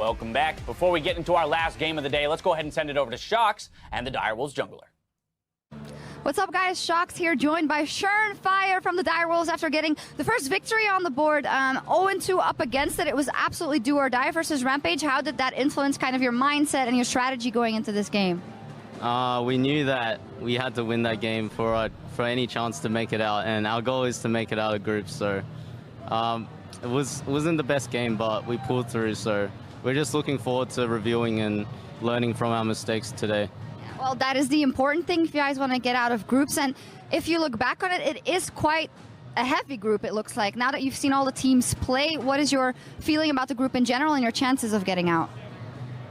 Welcome back. Before we get into our last game of the day, let's go ahead and send it over to Shocks and the Direwolves jungler. What's up, guys? Shocks here, joined by Fire from the Direwolves after getting the first victory on the board. 0-2 up against it. It was absolutely do or die versus Rampage. How did that influence kind of your mindset and your strategy going into this game? We knew that we had to win that game for any chance to make it out, and our goal is to make it out of groups. So it wasn't the best game, but we pulled through. So we're just looking forward to reviewing and learning from our mistakes today. Well, that is the important thing if you guys want to get out of groups. And if you look back on it, it is quite a heavy group, it looks like. Now that you've seen all the teams play, what is your feeling about the group in general and your chances of getting out?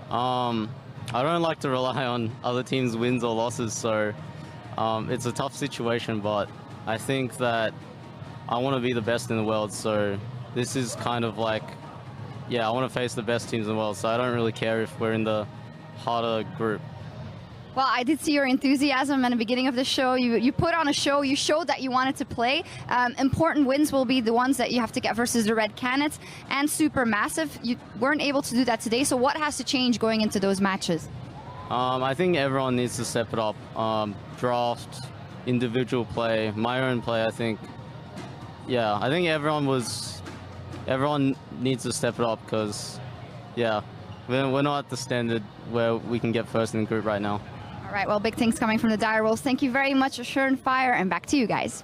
I don't like to rely on other teams' wins or losses, so it's a tough situation, but I think that I want to be the best in the world, so this is kind of like, yeah, I want to face the best teams in the world, so I don't really care if we're in the harder group. Well, I did see your enthusiasm in the beginning of the show. You put on a show. You showed that you wanted to play. Important wins will be the ones that you have to get versus the Red Canids and SuperMassive. You weren't able to do that today, so what has to change going into those matches? I think everyone needs to step it up. Draft, individual play, my own play, I think. Yeah, I think everyone needs to step it up because, yeah, we're not at the standard where we can get first in the group right now. All right, well, big things coming from the Direwolves. Thank you very much, Fire, and back to you guys.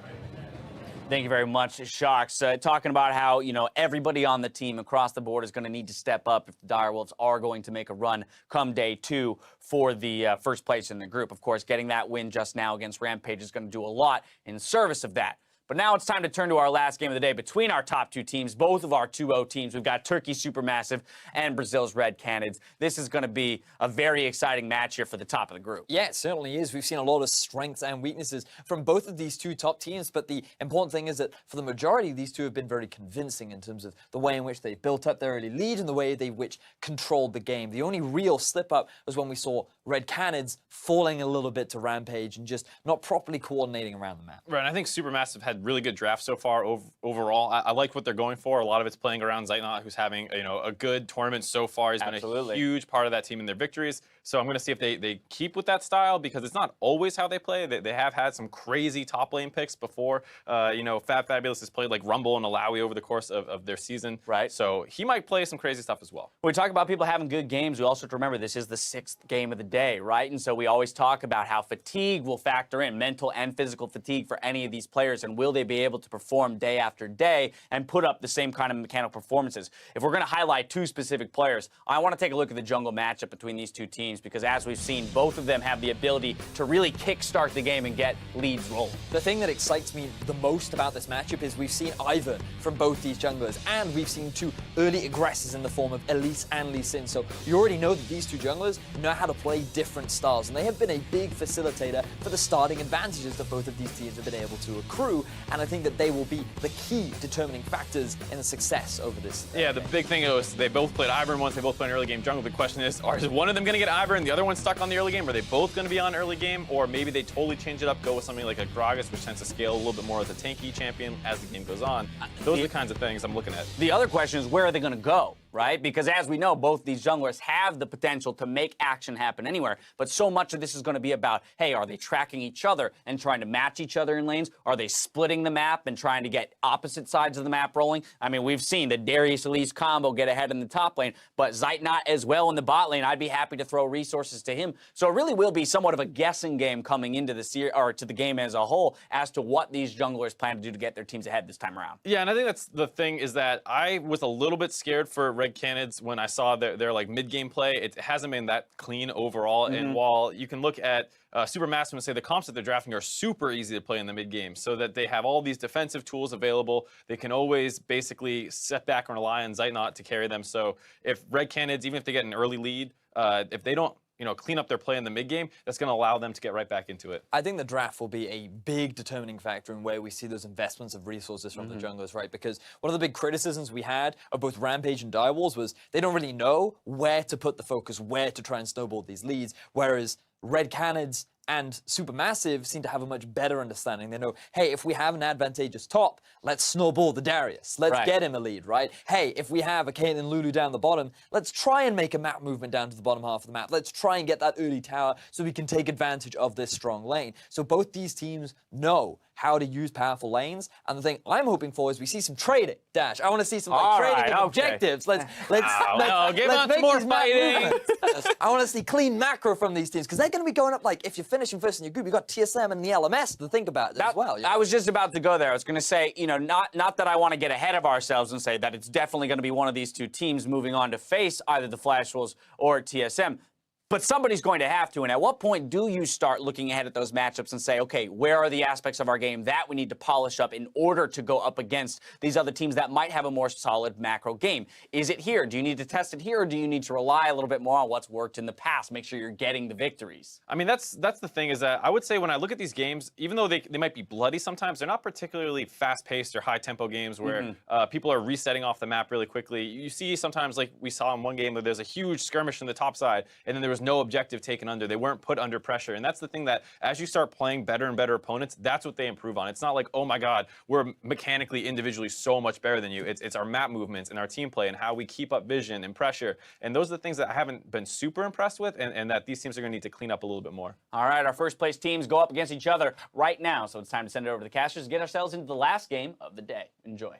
Thank you very much, Shocks. Talking about how, everybody on the team across the board is going to need to step up if the Direwolves are going to make a run come day 2 for the first place in the group. Of course, getting that win just now against Rampage is going to do a lot in service of that. But now it's time to turn to our last game of the day between our top 2 teams, both of our 2-0 teams. We've got Turkey SuperMassive and Brazil's Red Canids. This is going to be a very exciting match here for the top of the group. Yeah, it certainly is. We've seen a lot of strengths and weaknesses from both of these 2 top teams, but the important thing is that for the majority, these 2 have been very convincing in terms of the way in which they built up their early lead and the way they which controlled the game. The only real slip-up was when we saw Red Canids falling a little bit to Rampage and just not properly coordinating around the map. Right, and I think SuperMassive had really good drafts so far overall. I like what they're going for. A lot of it's playing around Zeitnot, who's having a good tournament so far. He's been a huge part of that team in their victories. So I'm going to see if they keep with that style because it's not always how they play. They have had some crazy top lane picks before. Fabulous has played like Rumble and Alawi over the course of their season. Right. So he might play some crazy stuff as well. When we talk about people having good games, we also have to remember this is the 6th game of the day, right? And so we always talk about how fatigue will factor in, mental and physical fatigue for any of these players, and will they be able to perform day after day and put up the same kind of mechanical performances. If we're going to highlight 2 specific players, I want to take a look at the jungle matchup between these 2 teams because as we've seen, both of them have the ability to really kickstart the game and get leads rolling. The thing that excites me the most about this matchup is we've seen Ivern from both these junglers, and we've seen 2 early aggressors in the form of Elise and Lee Sin. So you already know that these 2 junglers know how to play different styles, and they have been a big facilitator for the starting advantages that both of these teams have been able to accrue, and I think that they will be the key determining factors in the success over this. Yeah, the big thing is they both played Ivern once, they both played an early game jungle. The question is one of them going to get Ivern and the other one's stuck on the early game? Are they both going to be on early game? Or maybe they totally change it up, go with something like a Gragas, which tends to scale a little bit more as a tanky champion as the game goes on. Those are the kinds of things I'm looking at. The other question is, where are they going to go? Right? Because as we know, both these junglers have the potential to make action happen anywhere. But so much of this is going to be about, hey, are they tracking each other and trying to match each other in lanes? Are they splitting the map and trying to get opposite sides of the map rolling? I mean, we've seen the Darius Elise combo get ahead in the top lane, but Zeitnot as well in the bot lane. I'd be happy to throw resources to him. So it really will be somewhat of a guessing game coming into the or to the game as a whole as to what these junglers plan to do to get their teams ahead this time around. Yeah, and I think that's the thing is that I was a little bit scared for Red Canids when I saw their like mid-game play. It hasn't been that clean overall, and while you can look at SuperMassive and say the comps that they're drafting are super easy to play in the mid-game, so that they have all these defensive tools available. They can always basically set back and rely on Zeitnot to carry them. So if Red Canids, even if they get an early lead, if they don't clean up their play in the mid-game, that's going to allow them to get right back into it. I think the draft will be a big determining factor in where we see those investments of resources from the junglers, right? Because one of the big criticisms we had of both Rampage and Direwolves was they don't really know where to put the focus, where to try and snowball these leads, whereas Red Canids and SuperMassive seem to have a much better understanding. They know, hey, if we have an advantageous top, let's snowball the Darius. Let's get him a lead, right? Hey, if we have a Caitlyn Lulu down the bottom, let's try and make a map movement down to the bottom half of the map. Let's try and get that early tower so we can take advantage of this strong lane. So both these teams know how to use powerful lanes, and the thing I'm hoping for is we see some trading. Dash, I want to see some trading and objectives. Let's give us make more these map fighting. movements. I want to see clean macro from these teams because they're going to be going up. Like if you're finishing first in your group, you've got TSM and the LMS to think about as well. I was just about to go there. I was going to say, not that I want to get ahead of ourselves and say that it's definitely going to be one of these two teams moving on to face either the Flash Wolves or TSM. But somebody's going to have to, and at what point do you start looking ahead at those matchups and say, okay, where are the aspects of our game that we need to polish up in order to go up against these other teams that might have a more solid macro game? Is it here? Do you need to test it here, or do you need to rely a little bit more on what's worked in the past, make sure you're getting the victories? I mean, that's the thing is that I would say when I look at these games, even though they might be bloody sometimes, they're not particularly fast-paced or high-tempo games where people are resetting off the map really quickly. You see sometimes, like we saw in one game, where there's a huge skirmish in the top side, and then there was no objective taken under. They weren't put under pressure. And that's the thing that as you start playing better and better opponents, that's what they improve on. It's not like, oh my God, we're mechanically, individually so much better than you. It's our map movements and our team play and how we keep up vision and pressure. And those are the things that I haven't been super impressed with and that these teams are going to need to clean up a little bit more. All right, our first place teams go up against each other right now. So it's time to send it over to the casters to get ourselves into the last game of the day. Enjoy.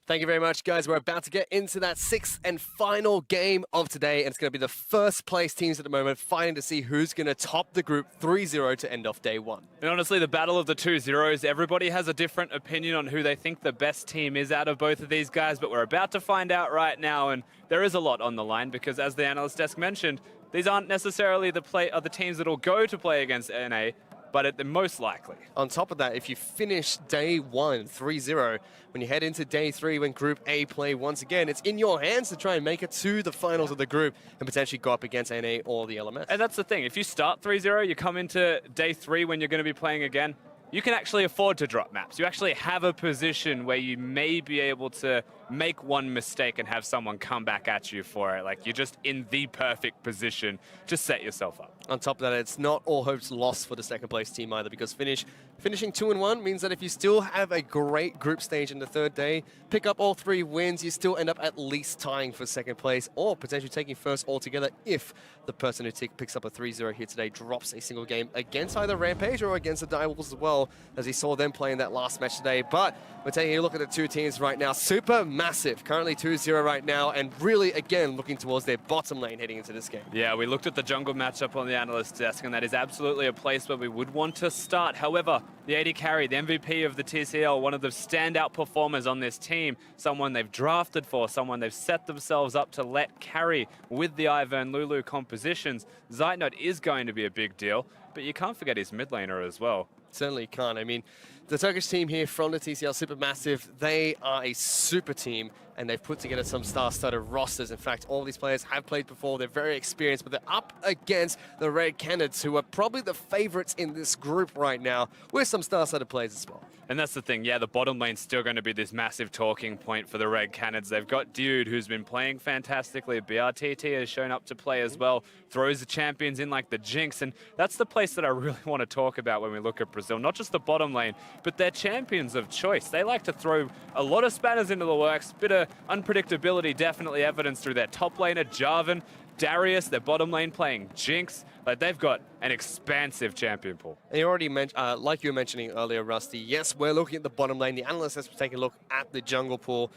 Thank you very much, guys. We're about to get into that sixth and final game of today, and it's going to be the first place teams at the moment fighting to see who's going to top the group 3-0 to end off day one. And honestly, the battle of the 2-0s, everybody has a different opinion on who they think the best team is out of both of these guys, but we're about to find out right now, and there is a lot on the line because, as the analyst desk mentioned, these aren't necessarily the teams that will go to play against NA, but they're most likely. On top of that, if you finish day one 3-0, when you head into day three, when Group A play once again, it's in your hands to try and make it to the finals of the group and potentially go up against NA or the LMS. And that's the thing. If you start 3-0, you come into day three when you're going to be playing again, you can actually afford to drop maps. You actually have a position where you may be able to make one mistake and have someone come back at you for it. Like, you're just in the perfect position to set yourself up. On top of that, it's not all hopes lost for the second place team either, because finishing 2-1 means that if you still have a great group stage in the third day, pick up all 3 wins, you still end up at least tying for second place or potentially taking first altogether if the person who picks up a 3-0 here today drops a single game against either Rampage or against the Direwolves as well, as he saw them play in that last match today. But we're taking a look at the two teams right now. SuperMassive, currently 2-0 right now, and really, again, looking towards their bottom lane heading into this game. Yeah, we looked at the jungle matchup on the analyst desk, and that is absolutely a place where we would want to start. However, the AD carry, the MVP of the TCL, one of the standout performers on this team, someone they've drafted for, someone they've set themselves up to let carry with the Ivern and Lulu compositions. Zeitnot is going to be a big deal, but you can't forget his mid laner as well. Certainly can't. I mean, the Turkish team here from the TCL SuperMassive, they are a super team, and they've put together some star-studded rosters. In fact, all these players have played before. They're very experienced, but they're up against the Red Canids, who are probably the favorites in this group right now, with some star-studded players as well. And that's the thing, yeah, the bottom lane's still going to be this massive talking point for the Red Canids. They've got Dude, who's been playing fantastically. BRTT has shown up to play as well, throws the champions in like the Jinx, and that's the place that I really want to talk about when we look at Brazil. Not just the bottom lane, but their champions of choice. They like to throw a lot of spanners into the works, bit of unpredictability definitely evidenced through their top laner, Jarvan, Darius, their bottom lane playing Jinx. Like, they've got an expansive champion pool. And you already mentioned, like you were mentioning earlier, Rusty, yes, we're looking at the bottom lane. The analyst has to take a look at the jungle pool.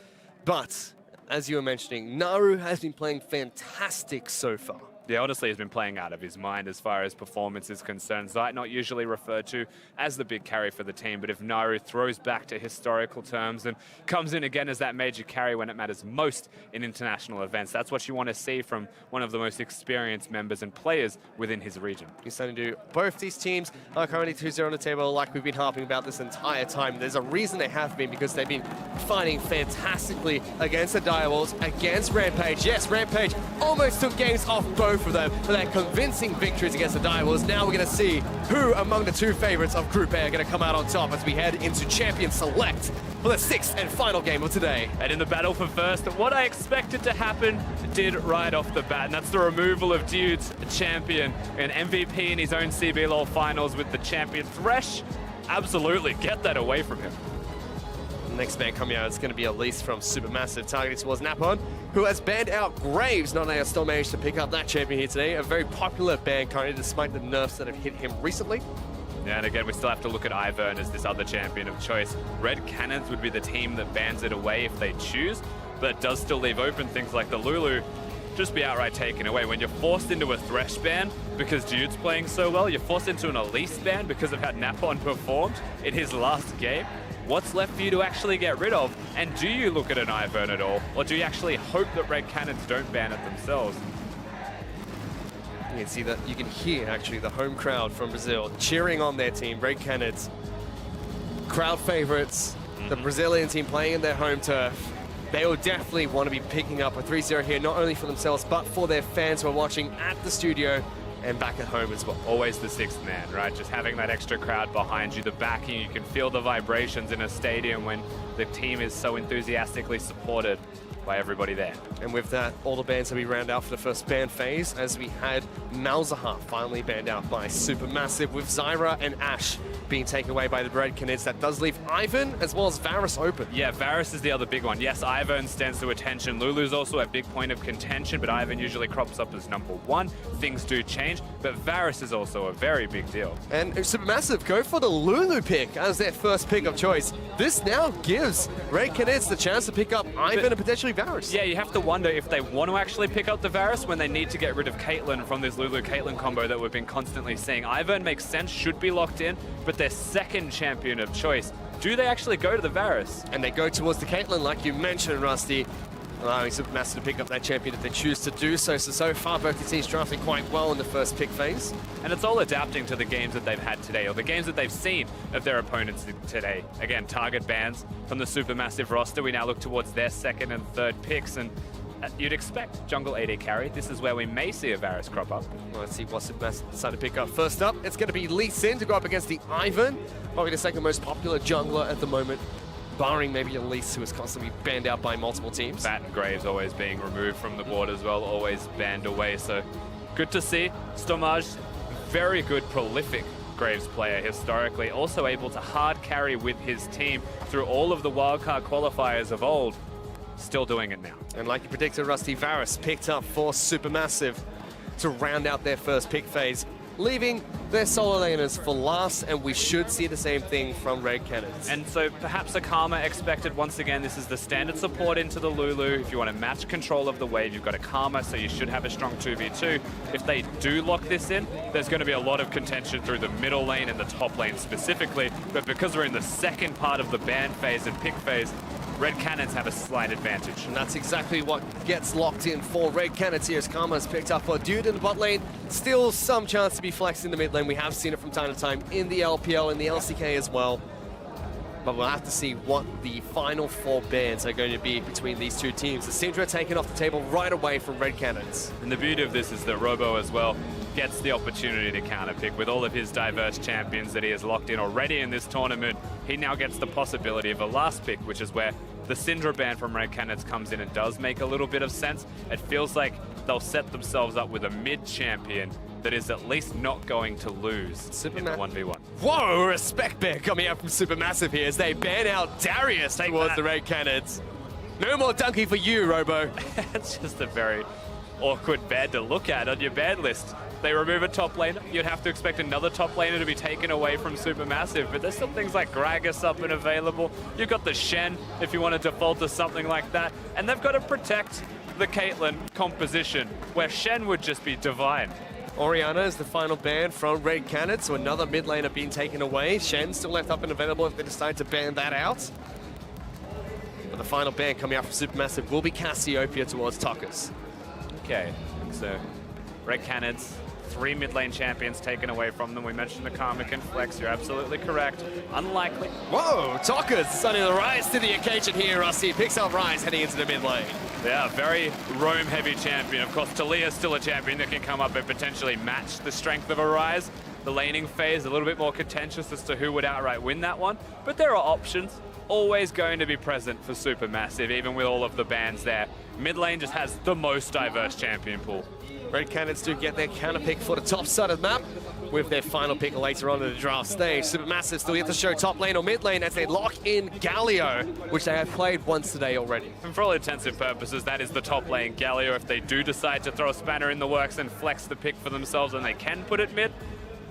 But, as you were mentioning, Naru has been playing fantastic so far. Yeah, honestly, he's been playing out of his mind as far as performance is concerned. Zeit not usually referred to as the big carry for the team, but if Naru throws back to historical terms and comes in again as that major carry when it matters most in international events, that's what you want to see from one of the most experienced members and players within his region. He's starting to do. Both these teams are currently 2-0 on the table, like we've been harping about this entire time. There's a reason they have been, because they've been fighting fantastically against the Direwolves, against Rampage. Yes, Rampage almost took games off both of them for their convincing victories against the Direwolves. Now we're going to see who among the two favorites of Group A are going to come out on top as we head into Champion Select for the 6th and final game of today. And in the battle for first, what I expected to happen did right off the bat, and that's the removal of Dude's champion, an MVP in his own CBLOL finals with the champion Thresh. Absolutely, get that away from him. Next ban coming out is going to be Elise from SuperMassive, targeted towards Napon, who has banned out Graves. Not only has still managed to pick up that champion here today, a very popular ban currently despite the nerfs that have hit him recently. Yeah, and again, we still have to look at Ivern as this other champion of choice. Red Canids would be the team that bans it away if they choose, but it does still leave open things like the Lulu just be outright taken away. When you're forced into a Thresh ban because Dude's playing so well, you're forced into an Elise ban because of how Napon performed in his last game. What's left for you to actually get rid of? And do you look at an Ivern at all? Or do you actually hope that Red Canids don't ban it themselves? You can see that, you can hear actually the home crowd from Brazil cheering on their team, Red Canids. Crowd favorites, the Brazilian team playing in their home turf. They will definitely want to be picking up a 3-0 here, not only for themselves, but for their fans who are watching at the studio and back at home as well. Always the sixth man, right? Just having that extra crowd behind you, the backing, you can feel the vibrations in a stadium when the team is so enthusiastically supported by everybody there. And with that, all the bans will be rounded out for the first ban phase, as we had Malzahar finally banned out by SuperMassive, with Zyra and Ashe being taken away by the Red Canids. That does leave Ivern as well as Varus open. Yeah, Varus is the other big one. Yes, Ivern stands to attention. Lulu's also a big point of contention, but Ivern usually crops up as #1. Things do change, but Varus is also a very big deal. And SuperMassive go for the Lulu pick as their first pick of choice. This now gives Red Canids the chance to pick up Ivern and potentially Varus. Yeah, you have to wonder if they want to actually pick up the Varus when they need to get rid of Caitlyn from this Lulu-Caitlyn combo that we've been constantly seeing. Ivern makes sense, should be locked in, but their second champion of choice. Do they actually go to the Varus? And they go towards the Caitlyn, like you mentioned, Rusty, allowing SuperMassive to pick up that champion if they choose to do so. So far, both the teams drafting quite well in the first pick phase. And it's all adapting to the games that they've had today, or the games that they've seen of their opponents today. Again, target bans from the SuperMassive roster. We now look towards their second and third picks, and you'd expect jungle AD carry. This is where we may see a Varus crop up. Well, let's see what SuperMassive decide to pick up. First up, it's going to be Lee Sin to go up against the Ivern, probably the second most popular jungler at the moment, barring maybe Elise, who is constantly banned out by multiple teams. Bat and Graves always being removed from the board as well, always banned away, so good to see. Stomage, very good, prolific Graves player historically, also able to hard carry with his team through all of the wildcard qualifiers of old. Still doing it now. And like you predicted, Rusty, Varus picked up for SuperMassive to round out their first pick phase, leaving their solo laners for last, and we should see the same thing from Red Canids. And so perhaps a Karma expected. Once again, this is the standard support into the Lulu. If you want to match control of the wave, you've got a Karma, so you should have a strong 2v2. If they do lock this in, there's going to be a lot of contention through the middle lane and the top lane specifically, but because we're in the second part of the ban phase and pick phase, Red Canids have a slight advantage. And that's exactly what gets locked in for Red Canids here, as Karma's picked up a Dude in the bot lane. Still some chance to be flexed in the mid lane. We have seen it from time to time in the LPL and the LCK as well. But we'll have to see what the final 4 bans are going to be between these two teams. The Syndra taken off the table right away from Red Canids. And the beauty of this is that Robo as well gets the opportunity to counterpick with all of his diverse champions that he has locked in already in this tournament. He now gets the possibility of a last pick, which is where the Syndra ban from Red Canids comes in and does make a little bit of sense. It feels like they'll set themselves up with a mid champion that is at least not going to lose in the 1v1. Whoa, respect ban coming out from SuperMassive here as they ban out Darius towards the Red Canids. No more donkey for you, Robo. It's just a very awkward ban to look at on your ban list. They remove a top laner, you'd have to expect another top laner to be taken away from SuperMassive, but there's still things like Gragas up and available. You've got the Shen if you want to default to something like that, and they've got to protect the Caitlyn composition, where Shen would just be divine. Orianna is the final ban from Red Canids, so another mid laner being taken away. Shen still left up and available if they decide to ban that out. But the final ban coming out from SuperMassive will be Cassiopeia towards Tuckers. Okay, so Red Canids 3 mid lane champions taken away from them. We mentioned the Karmic and Flex, you're absolutely correct. Unlikely. Whoa, Tokka's sending the Rise to the occasion here, Rusty. Picks up Rise heading into the mid lane. Yeah, very roam-heavy champion. Of course, Talia's still a champion that can come up and potentially match the strength of a Rise. The laning phase, a little bit more contentious as to who would outright win that one. But there are options. Always going to be present for Supermassive, even with all of the bans there. Mid lane just has the most diverse champion pool. Red Canids do get their counter pick for the top side of the map with their final pick later on in the draft stage. Supermassive still yet to show top lane or mid lane as they lock in Galio, which they have played once today already. And for all intensive purposes, that is the top lane Galio. If they do decide to throw a spanner in the works and flex the pick for themselves, and they can put it mid,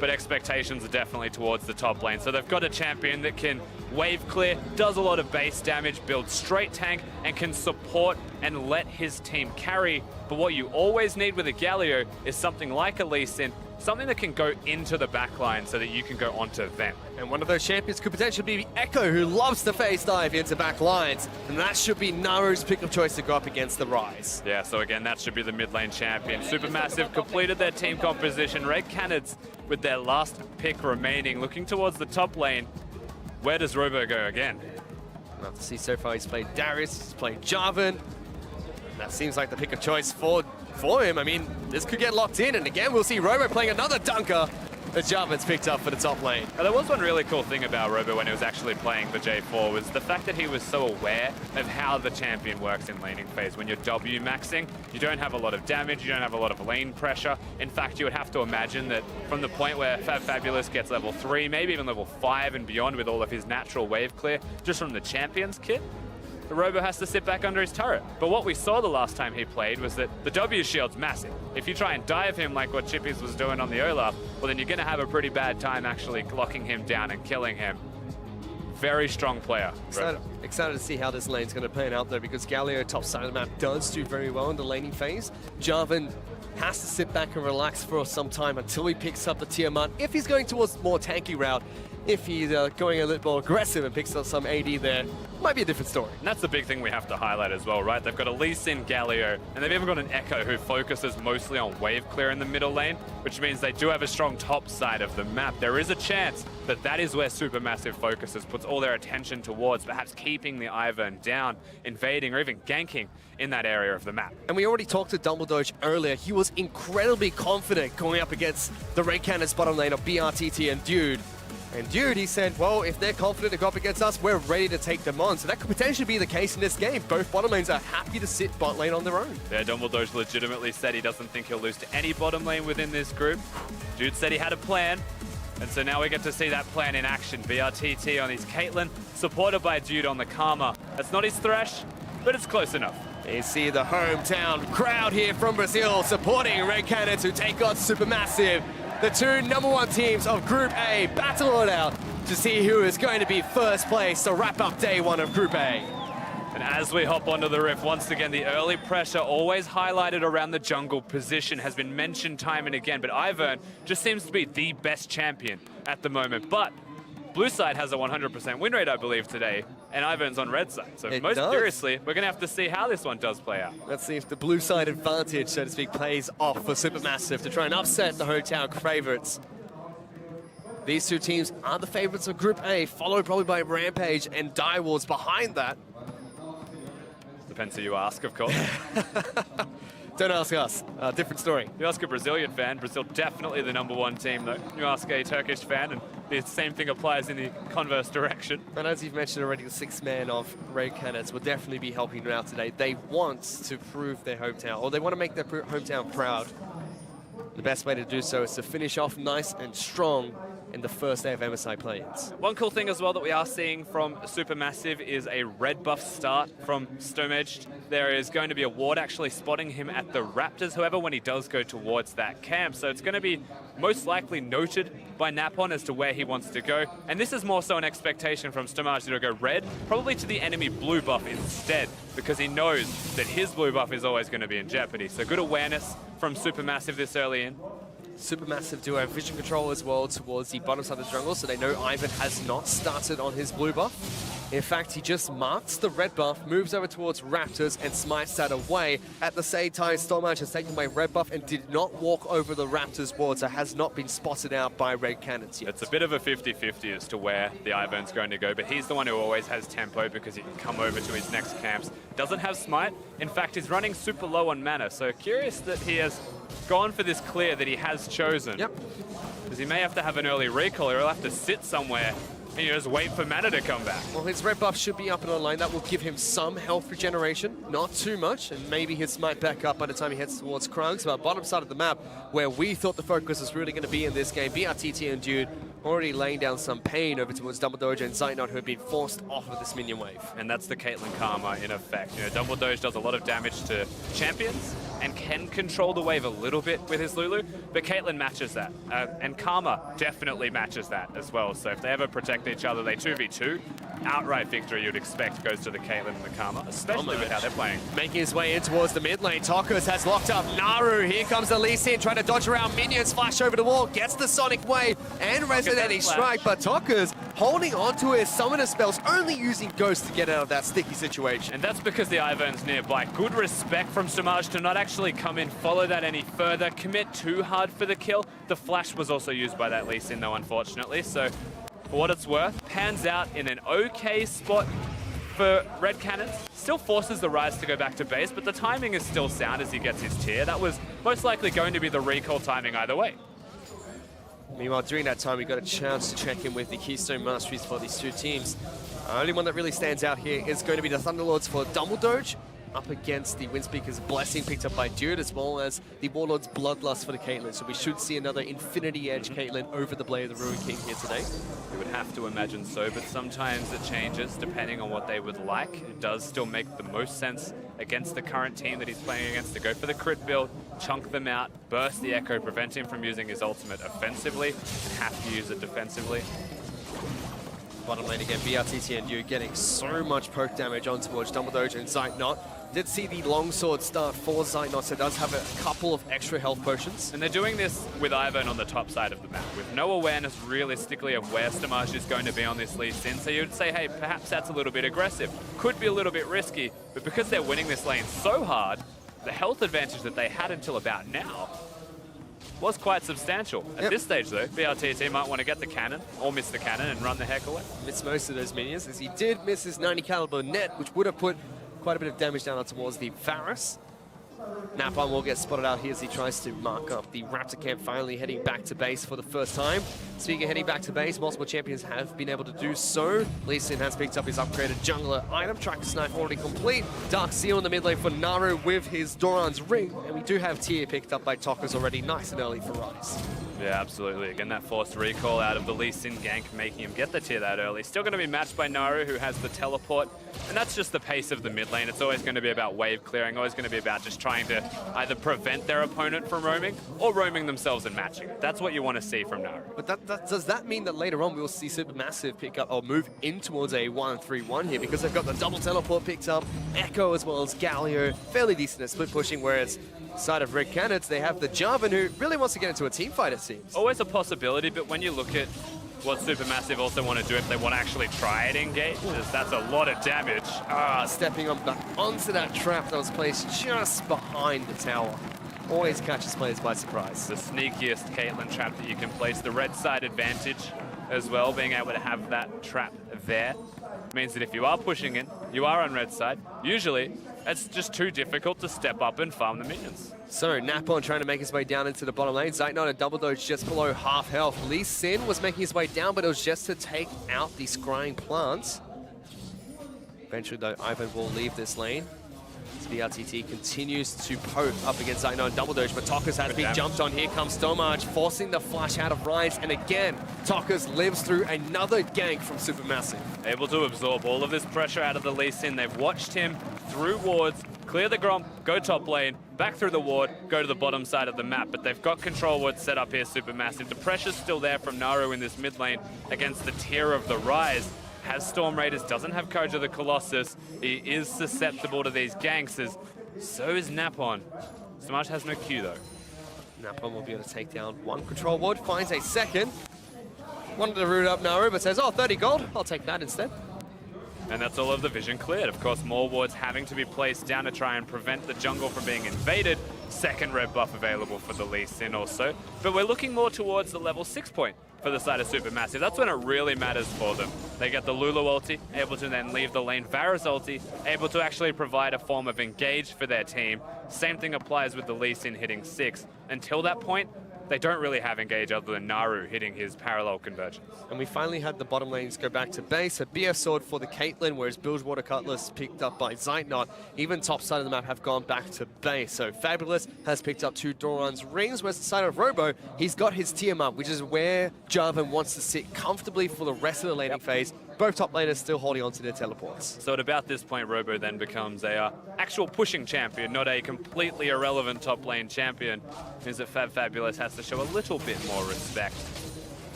but expectations are definitely towards the top lane. So they've got a champion that can wave clear, does a lot of base damage, builds straight tank, and can support and let his team carry. But what you always need with a Galio is something like a Lee Sin, something that can go into the backline so that you can go onto them. And one of those champions could potentially be Echo, who loves to face dive into back lines. And that should be Naru's pick of choice to go up against the Rise. Yeah, so again, that should be the mid lane champion. Supermassive completed their team composition. Red Canids with their last pick remaining, looking towards the top lane. Where does Robo go again? We'll have to see. So far he's played Darius, he's played Jarvan. That seems like the pick of choice for him. I mean, this could get locked in, and again, we'll see Robo playing another dunker that Jarvan's picked up for the top lane. Now, there was one really cool thing about Robo when he was actually playing the J4 was the fact that he was so aware of how the champion works in laning phase. When you're W maxing, you don't have a lot of damage, you don't have a lot of lane pressure. In fact, you would have to imagine that from the point where Fabulous gets level 3, maybe even level 5 and beyond with all of his natural wave clear, just from the champions kit, the Robo has to sit back under his turret. But what we saw the last time he played was that the W shield's massive. If you try and dive him like what Chippies was doing on the Olaf, well then you're gonna have a pretty bad time actually locking him down and killing him. Very strong player. Excited to see how this lane's gonna pan out though, because Galio top side of the map does do very well in the laning phase. Jarvan has to sit back and relax for some time until he picks up the Tiamat. If he's going towards more tanky route, if he's going a little more aggressive and picks up some AD there, might be a different story. And that's the big thing we have to highlight as well, right? They've got a Lee Sin Galio, and they've even got an Echo who focuses mostly on wave clear in the middle lane, which means they do have a strong top side of the map. There is a chance that that is where Supermassive focuses, puts all their attention towards, perhaps keeping the Ivern down, invading, or even ganking in that area of the map. And we already talked to Dumbledore earlier. He was incredibly confident going up against the Red Canids bottom lane of BRTT and Dude. And Dude, he said, well, if they're confident to go up against us, we're ready to take them on. So that could potentially be the case in this game. Both bottom lanes are happy to sit bot lane on their own. Yeah, Dumbledore's legitimately said he doesn't think he'll lose to any bottom lane within this group. Dude said he had a plan. And so now we get to see that plan in action. BRTT on his Caitlyn, supported by Dude on the Karma. That's not his Thresh, but it's close enough. You see the hometown crowd here from Brazil supporting Red Canids, who take on Supermassive. The two #1 teams of Group A battle it out to see who is going to be first place to wrap up day 1 of Group A. And as we hop onto the Rift, once again, the early pressure always highlighted around the jungle position has been mentioned time and again, but Ivern just seems to be the best champion at the moment. But Blue side has a 100% win rate, I believe, today, and Ivern's on red side. So most seriously, we're going to have to see how this one does play out. Let's see if the blue side advantage, so to speak, plays off for Supermassive to try and upset the hometown favorites. These two teams are the favorites of Group A, followed probably by Rampage and Direwolves behind that. Depends who you ask, of course. Don't ask us. Different story. You ask a Brazilian fan, Brazil definitely the #1 team, though. You ask a Turkish fan, and the same thing applies in the converse direction. And as you've mentioned already, the 6th man of Red Canids will definitely be helping them out today. They want to prove their hometown, or they want to make their hometown proud. The best way to do so is to finish off nice and strong in the first day of MSI play-ins. One cool thing as well that we are seeing from Supermassive is a red buff start from Stomaged. There is going to be a ward actually spotting him at the Raptors, however, when he does go towards that camp. So it's going to be most likely noted by Napon as to where he wants to go. And this is more so an expectation from Stomaged to go red, probably to the enemy blue buff instead, because he knows that his blue buff is always going to be in jeopardy. So good awareness from Supermassive this early in. SuperMassive do have vision control as well towards the bottom side of the jungle, so they know Ivan has not started on his blue buff. In fact, he just marks the red buff, moves over towards Raptors, and smites that away. At the same time, Stormage has taken my red buff and did not walk over the Raptors ward, so has not been spotted out by Red Canids yet. It's a bit of a 50-50 as to where the Ivan's going to go, but he's the one who always has tempo because he can come over to his next camps. Doesn't have smite. In fact, he's running super low on mana, so curious that he has gone for this clear that he has chosen. Yep. Because he may have to have an early recall, or he'll have to sit somewhere and you just wait for mana to come back. Well, his red buff should be up and online. That will give him some health regeneration, not too much, and maybe his smite back up by the time he heads towards Krugs. But bottom side of the map, where we thought the focus was really going to be in this game, BRTT and Dude already laying down some pain over towards Double Doge and Zeitnot, who have been forced off of this minion wave. And that's the Caitlyn Karma in effect. You know, Double Doge does a lot of damage to champions and can control the wave a little bit with his Lulu, but Caitlyn matches that. And Karma definitely matches that as well. So if they ever protect each other, they 2v2. Outright victory you'd expect goes to the Caitlyn and the Karma, especially with how they're playing. Making his way in towards the mid lane, Tokos has locked up Naru. Here comes the Lee Sin trying to dodge around minions, flash over the wall, gets the Sonic Wave and Resonating Strike, but Tokos holding on to his summoner spells, only using Ghost to get out of that sticky situation. And that's because the Ivan's nearby. Good respect from Samaj to not actually come in, follow that any further, commit too hard for the kill. The flash was also used by that Lee Sin though, unfortunately, so for what it's worth, pans out in an okay spot for Red Canids. Still forces the Rise to go back to base, but the timing is still sound as he gets his tier. That was most likely going to be the recall timing either way. Meanwhile, during that time, we got a chance to check in with the Keystone Masteries for these two teams. The only one that really stands out here is going to be the Thunderlords for Double Doge, up against the Windspeaker's Blessing picked up by Dude, as well as the Warlord's Bloodlust for the Caitlyn. So we should see another Infinity Edge Caitlyn over the Blade of the Ruin King here today. You would have to imagine so, but sometimes it changes depending on what they would like. It does still make the most sense against the current team that he's playing against to go for the crit build, chunk them out, burst the Echo, prevent him from using his ultimate offensively, and have to use it defensively. Bottom lane again, BRTT and you getting so much poke damage on towards Double Doge and Zeitnot. Did see the longsword start for Zeitnot, so does have a couple of extra health potions. And they're doing this with Ivan on the top side of the map, with no awareness realistically of where Stamaj is going to be on this Lee Sin. So you'd say, hey, perhaps that's a little bit aggressive. Could be a little bit risky, but because they're winning this lane so hard, the health advantage that they had until about now was quite substantial. At this stage though, BRTT might want to get the cannon, or miss the cannon and run the heck away. Missed most of those minions, as he did miss his 90 caliber net, which would have put quite a bit of damage down towards the Varus. Napalm will get spotted out here as he tries to mark up the Raptor camp, finally heading back to base for the first time. Speaking of heading back to base, multiple champions have been able to do so. Lee Sin has picked up his upgraded jungler item. Tracker Snipe already complete. Dark Seal in the mid lane for Naru with his Doran's Ring. And we do have Tier picked up by Tokos already, nice and early for Rise. Yeah, absolutely. Again, that forced recall out of the Lee Sin gank, making him get the tier that early. Still going to be matched by Naru, who has the teleport. And that's just the pace of the mid lane. It's always going to be about wave clearing, always going to be about just trying to either prevent their opponent from roaming or roaming themselves and matching it. That's what you want to see from Naru. But does that mean that later on we'll see SuperMassive pick up or move in towards a 1-3-1 here, because they've got the double teleport picked up, Echo as well as Galio, fairly decent at split pushing, whereas side of Red Canids, they have the Jarvan, who really wants to get into a team fight, it seems. Always a possibility, but when you look at what SuperMassive also want to do if they want to actually try it engage, that's a lot of damage. Stepping on back onto that trap that was placed just behind the tower. Always catches players by surprise. The sneakiest Caitlyn trap that you can place. The red side advantage as well, being able to have that trap there, means that if you are pushing in, you are on red side, usually it's just too difficult to step up and farm the minions. So Napon trying to make his way down into the bottom lane. Zeitnot and Double Doge just below half health. Lee Sin was making his way down, but it was just to take out the scrying plants. Eventually though, Ivan will leave this lane. BRTT continues to poke up against Zeitnot and Double Doge, but Tokos has been jumped on. Here comes Stormage, forcing the flash out of Rise, and again, Tokos lives through another gank from SuperMassive. Able to absorb all of this pressure out of the Lee Sin. They've watched him through wards, clear the Grom, go top lane, back through the ward, go to the bottom side of the map, but they've got control wards set up here, SuperMassive. The pressure's still there from Naru in this mid lane against the tier of the Rise. Has Storm Raiders, doesn't have Courage of the Colossus. He is susceptible to these ganks, so is Napon. Smart has no Q though. Napon will be able to take down one control ward, finds a second. Wanted to root up Naru, but says, oh, 30 gold, I'll take that instead. And that's all of the vision cleared. Of course, more wards having to be placed down to try and prevent the jungle from being invaded. Second red buff available for the Lee Sin also. But we're looking more towards the level 6 point for the side of SuperMassive. That's when it really matters for them. They get the Lulu ulti, able to then leave the lane Varus ulti, able to actually provide a form of engage for their team. Same thing applies with the Lee Sin hitting 6. Until that point, they don't really have engage other than Naru hitting his parallel convergence. And we finally had the bottom lanes go back to base. A BF sword for the Caitlyn, whereas Bilgewater Cutlass picked up by Zeitnot. Even top side of the map have gone back to base. So Fabulous has picked up 2 Doran's rings, whereas the side of Robo, he's got his Tiamat, which is where Jarvan wants to sit comfortably for the rest of the laning phase. Both top laners still holding on to their teleports. So at about this point, Robo then becomes a actual pushing champion, not a completely irrelevant top lane champion. Means that Fabulous has to show a little bit more respect.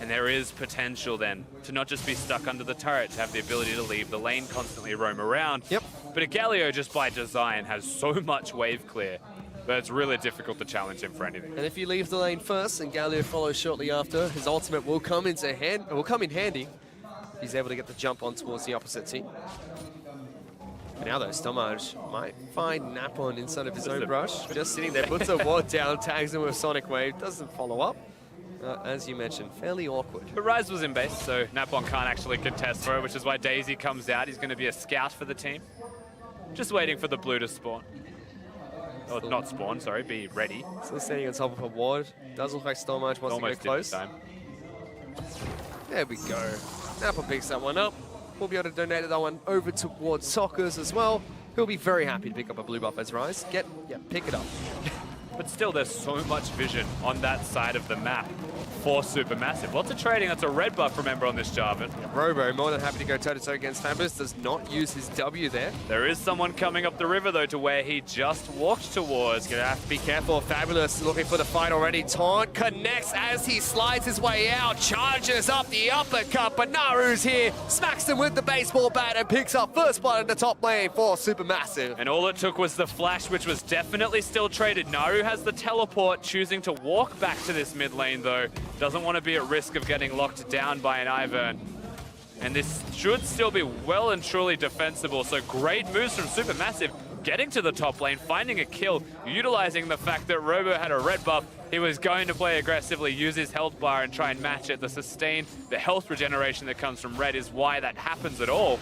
And there is potential then to not just be stuck under the turret, to have the ability to leave the lane, constantly roam around. Yep. But a Galio, just by design, has so much wave clear that it's really difficult to challenge him for anything. And if you leave the lane first and Galio follows shortly after, his ultimate will come in handy. He's able to get the jump on towards the opposite team. Now though, Stomage might find Napon inside of his own brush. Just sitting there, puts a ward down, tags him with Sonic Wave, doesn't follow up. As you mentioned, fairly awkward. But Ryze was in base, so Napon can't actually contest for it, which is why Daisy comes out. He's going to be a scout for the team. Just waiting for the blue to spawn. Or not spawn, sorry, be ready. Still standing on top of a ward. Does look like Stomage wants to get close. There we go. Napon picks that one up. We'll be able to donate that one over towards Sockers as well. He'll be very happy to pick up a blue buff as Ryze. Pick it up. But still, there's so much vision on that side of the map for SuperMassive. Lots of trading. That's a red buff, remember, on this Jarvan. Robo, more than happy to go toe-to-toe against Fabulous, does not use his W there. There is someone coming up the river, though, to where he just walked towards. Gonna have to be careful. Fabulous looking for the fight already. Taunt connects as he slides his way out, charges up the uppercut, but Naru's here, smacks him with the baseball bat and picks up first blood in the top lane for SuperMassive. And all it took was the flash, which was definitely still traded. Naru has the teleport, choosing to walk back to this mid lane, though. Doesn't want to be at risk of getting locked down by an Ivern. And this should still be well and truly defensible. So great moves from SuperMassive, getting to the top lane, finding a kill, utilizing the fact that Robo had a red buff. He was going to play aggressively, use his health bar and try and match it. The sustain, the health regeneration that comes from red is why that happens at all.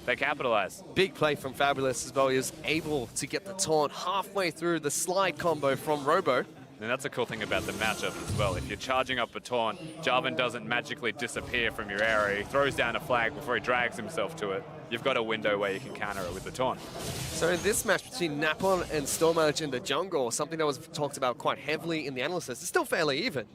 They capitalize. Big play from Fabulous as well. He was able to get the taunt halfway through the slide combo from Robo. And that's a cool thing about the matchup as well. If you're charging up a taunt, Jarvan doesn't magically disappear from your area. He throws down a flag before he drags himself to it. You've got a window where you can counter it with the taunt. So in this match between Napon and Stormage in the jungle, something that was talked about quite heavily in the analysis, it's still fairly even.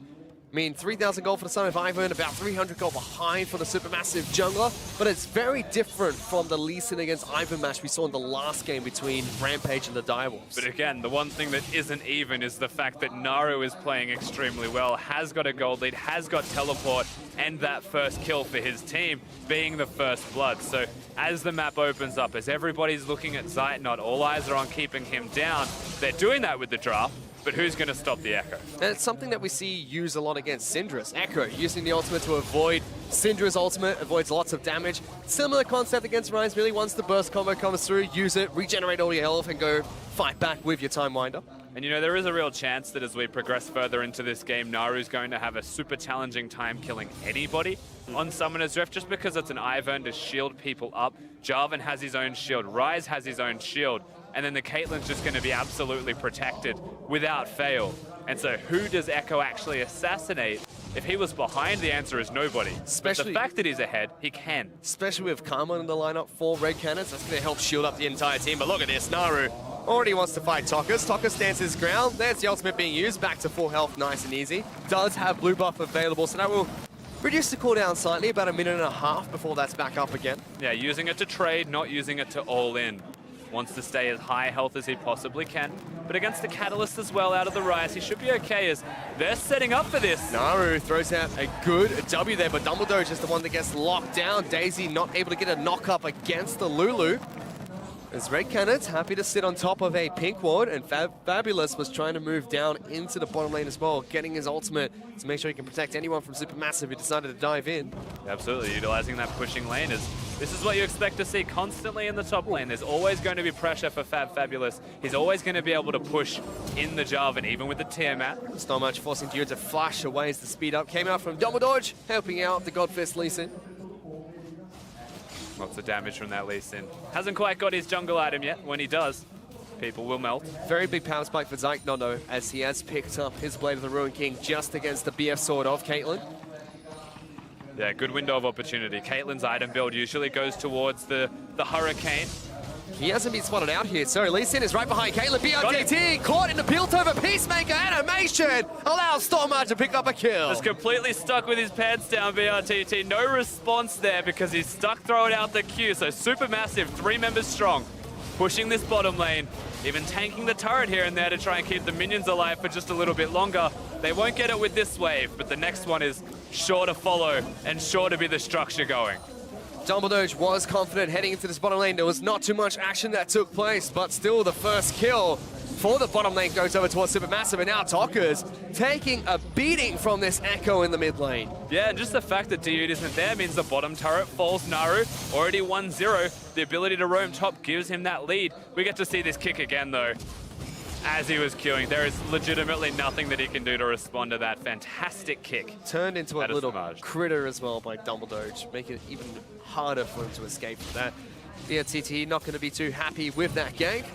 I mean, 3,000 gold for the son of Ivern, about 300 gold behind for the SuperMassive jungler, but it's very different from the Lee Sin against Ivern match we saw in the last game between Rampage and the Direwolves. But again, the one thing that isn't even is the fact that Naru is playing extremely well, has got a gold lead, has got teleport, and that first kill for his team being the first blood. So as the map opens up, as everybody's looking at Zeitnot, all eyes are on keeping him down. They're doing that with the draft. But who's going to stop the Echo? And it's something that we see used a lot against Syndra's. Echo using the ultimate to avoid Syndra's ultimate, avoids lots of damage. Similar concept against Ryze, really. Once the burst combo comes through, use it, regenerate all your health, and go fight back with your Time Winder. And you know, there is a real chance that as we progress further into this game, Naru's going to have a super challenging time killing anybody on Summoner's Rift, just because it's an Ivern to shield people up. Jarvan has his own shield, Ryze has his own shield. And then the Caitlyn's just going to be absolutely protected without fail. And so who does Echo actually assassinate? If he was behind, the answer is nobody. Especially the fact that he's ahead, he can. Especially with Karma in the lineup for Red Canids, that's going to help shield up the entire team. But look at this, Naru already wants to fight Tokkas. Tokkas stands his ground. There's the ultimate being used, back to full health, nice and easy. Does have blue buff available, so that will reduce the cooldown slightly, about a minute and a half before that's back up again. Yeah, using it to trade, not using it to all in. Wants to stay as high health as he possibly can. But against the Catalyst as well out of the Ryze, he should be okay as they're setting up for this. Naru throws out a good W there, but Dumbledore is just the one that gets locked down. Daisy not able to get a knock up against the Lulu. As Red Canids happy to sit on top of a pink ward, and Fabulous was trying to move down into the bottom lane as well, getting his ultimate to make sure he can protect anyone from SuperMassive who decided to dive in. Absolutely, utilizing that pushing lane this is what you expect to see constantly in the top lane. There's always going to be pressure for Fabulous. He's always going to be able to push in the Jarvan, even with the Tiamat. Stormmatch forcing Dude to flash away as the speed up came out from Double Dodge, helping out the Godfist Lee Sin. Lots of damage from that Lee Sin. Hasn't quite got his jungle item yet. When he does, people will melt. Very big power spike for Zyke though, as he has picked up his Blade of the Ruin King just against the BF sword of Caitlyn. Yeah, good window of opportunity. Caitlyn's item build usually goes towards the Hurricane. He hasn't been spotted out here, so Lee Sin is right behind Caitlyn. BRTT caught in the Piltover Peacemaker animation allows Stormmatch to pick up a kill. Just completely stuck with his pants down, BRTT. No response there because he's stuck throwing out the Q. So SuperMassive, 3 members strong, pushing this bottom lane, even tanking the turret here and there to try and keep the minions alive for just a little bit longer. They won't get it with this wave, but the next one is sure to follow and sure to be the structure going. Dumbledore was confident heading into this bottom lane. There was not too much action that took place, but still the first kill for the bottom lane goes over towards SuperMassive, and now Talkers taking a beating from this Echo in the mid lane. Yeah, and just the fact that Dude isn't there means the bottom turret falls. Naru already 1-0. The ability to roam top gives him that lead. We get to see this kick again, though. As he was queuing, there is legitimately nothing that he can do to respond to that fantastic kick. Turned into a little Samaj. critter as well by Dumbledore, making it even harder for him to escape from that. BRTT not going to be too happy with that gank.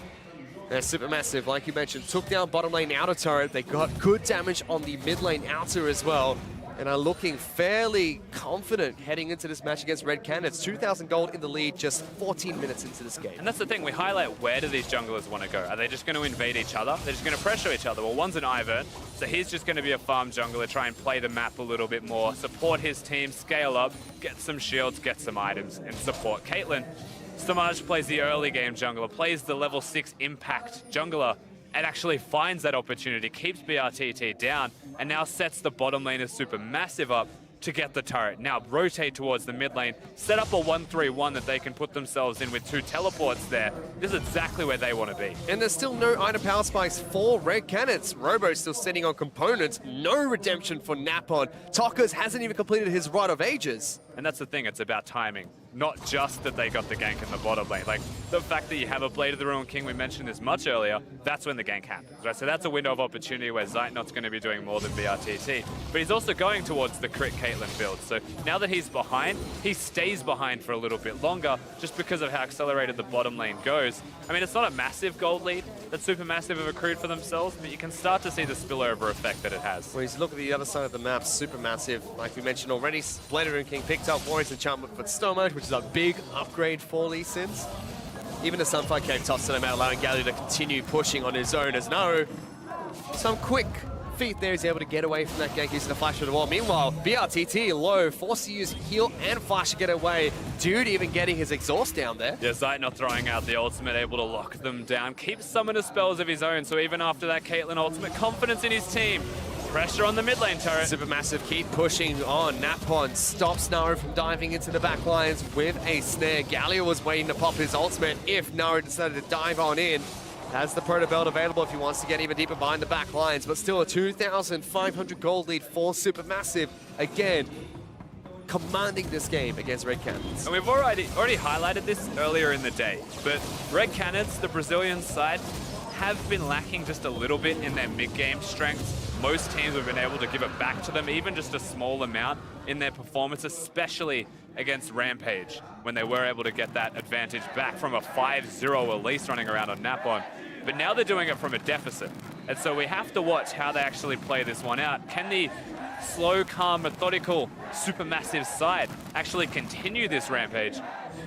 SuperMassive, like you mentioned, took down bottom lane outer turret. They got good damage on the mid lane outer as well, and are looking fairly confident heading into this match against Red Canids. 2,000 gold in the lead just 14 minutes into this game. And that's the thing, we highlight where do these junglers want to go? Are they just going to invade each other? They're just going to pressure each other. Well, one's an Ivern, so he's just going to be a farm jungler, try and play the map a little bit more, support his team, scale up, get some shields, get some items, and support Caitlyn. Samaj plays the early game jungler, plays the level 6 impact jungler, and actually finds that opportunity, keeps BRTT down, and now sets the bottom lane of SuperMassive up to get the turret. Now rotate towards the mid lane, set up a 1-3-1 that they can put themselves in with 2 teleports there. This is exactly where they want to be. And there's still no item power spikes for Red Canids. Robo's still sitting on components. No redemption for Napon. Talkers hasn't even completed his Rite of Ages. And that's the thing, it's about timing. Not just that they got the gank in the bottom lane. Like, the fact that you have a Blade of the Ruin King, we mentioned this much earlier, that's when the gank happens, right? So that's a window of opportunity where Zeitnot's going to be doing more than BRTT. But he's also going towards the crit Caitlyn build. So now that he's behind, he stays behind for a little bit longer just because of how accelerated the bottom lane goes. I mean, it's not a massive gold lead that SuperMassive have accrued for themselves, but you can start to see the spillover effect that it has. When you look at the other side of the map, SuperMassive, like we mentioned already, Blade of the Ruin King picked up Warrior's Enchantment for Stormmatch, which is a big upgrade for Lee Sins. Even the Sunfire came tossed to him out, allowing Galio to continue pushing on his own as Naru. Some quick feet there, he's able to get away from that gank using the flash of the wall. Meanwhile, BRTT low, forced to use heal and flash to get away. Dude even getting his exhaust down there. Yeah, Zeitnot throwing out the ultimate, able to lock them down, keeps summoner spells of his own, so even after that Caitlyn ultimate, confidence in his team. Pressure on the mid lane turret. SuperMassive keep pushing on. Napon stops Naru from diving into the back lines with a snare. Galio was waiting to pop his ultimate if Naru decided to dive on in. Has the Proto Belt available if he wants to get even deeper behind the back lines, but still a 2,500 gold lead for SuperMassive. Again, commanding this game against Red Canids. And we've already highlighted this earlier in the day, but Red Canids, the Brazilian side, have been lacking just a little bit in their mid-game strength. Most teams have been able to give it back to them, even just a small amount in their performance, especially against Rampage, when they were able to get that advantage back from a 5-0 Elise running around on Napon. But now they're doing it from a deficit. And so we have to watch how they actually play this one out. Can the slow, calm, methodical, SuperMassive side actually continue this Rampage?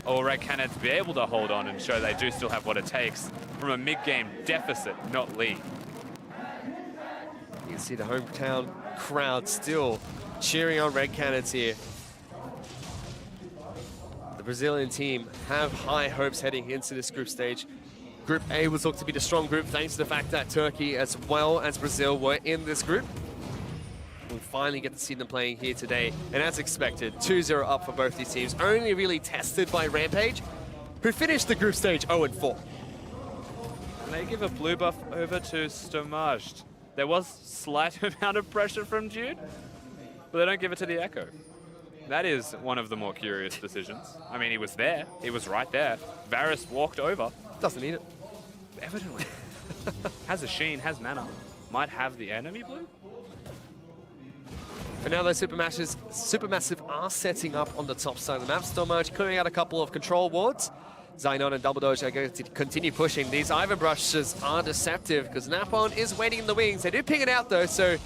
Or will Red Canids be able to hold on and show they do still have what it takes from a mid-game deficit, not lead? You can see the hometown crowd still cheering on Red Canids here. The Brazilian team have high hopes heading into this group stage. Group A was looked to be the strong group thanks to the fact that Turkey as well as Brazil were in this group. We finally get to see them playing here today, and as expected, 2-0 up for both these teams. Only really tested by Rampage, who finished the group stage 0-4. And they give a blue buff over to Stomaged. There was slight amount of pressure from Dude, but they don't give it to the Echo. That is one of the more curious decisions. I mean, he was there. He was right there. Varus walked over. Doesn't need it. Evidently. Has a Sheen, has mana. Might have the enemy blue? And now those Supermassive are setting up on the top side of the map. Stormage clearing out a couple of control wards. Xynon and Double Doge are going to continue pushing. These Ivan brushes are deceptive because Napon is waiting in the wings. They do ping it out though, so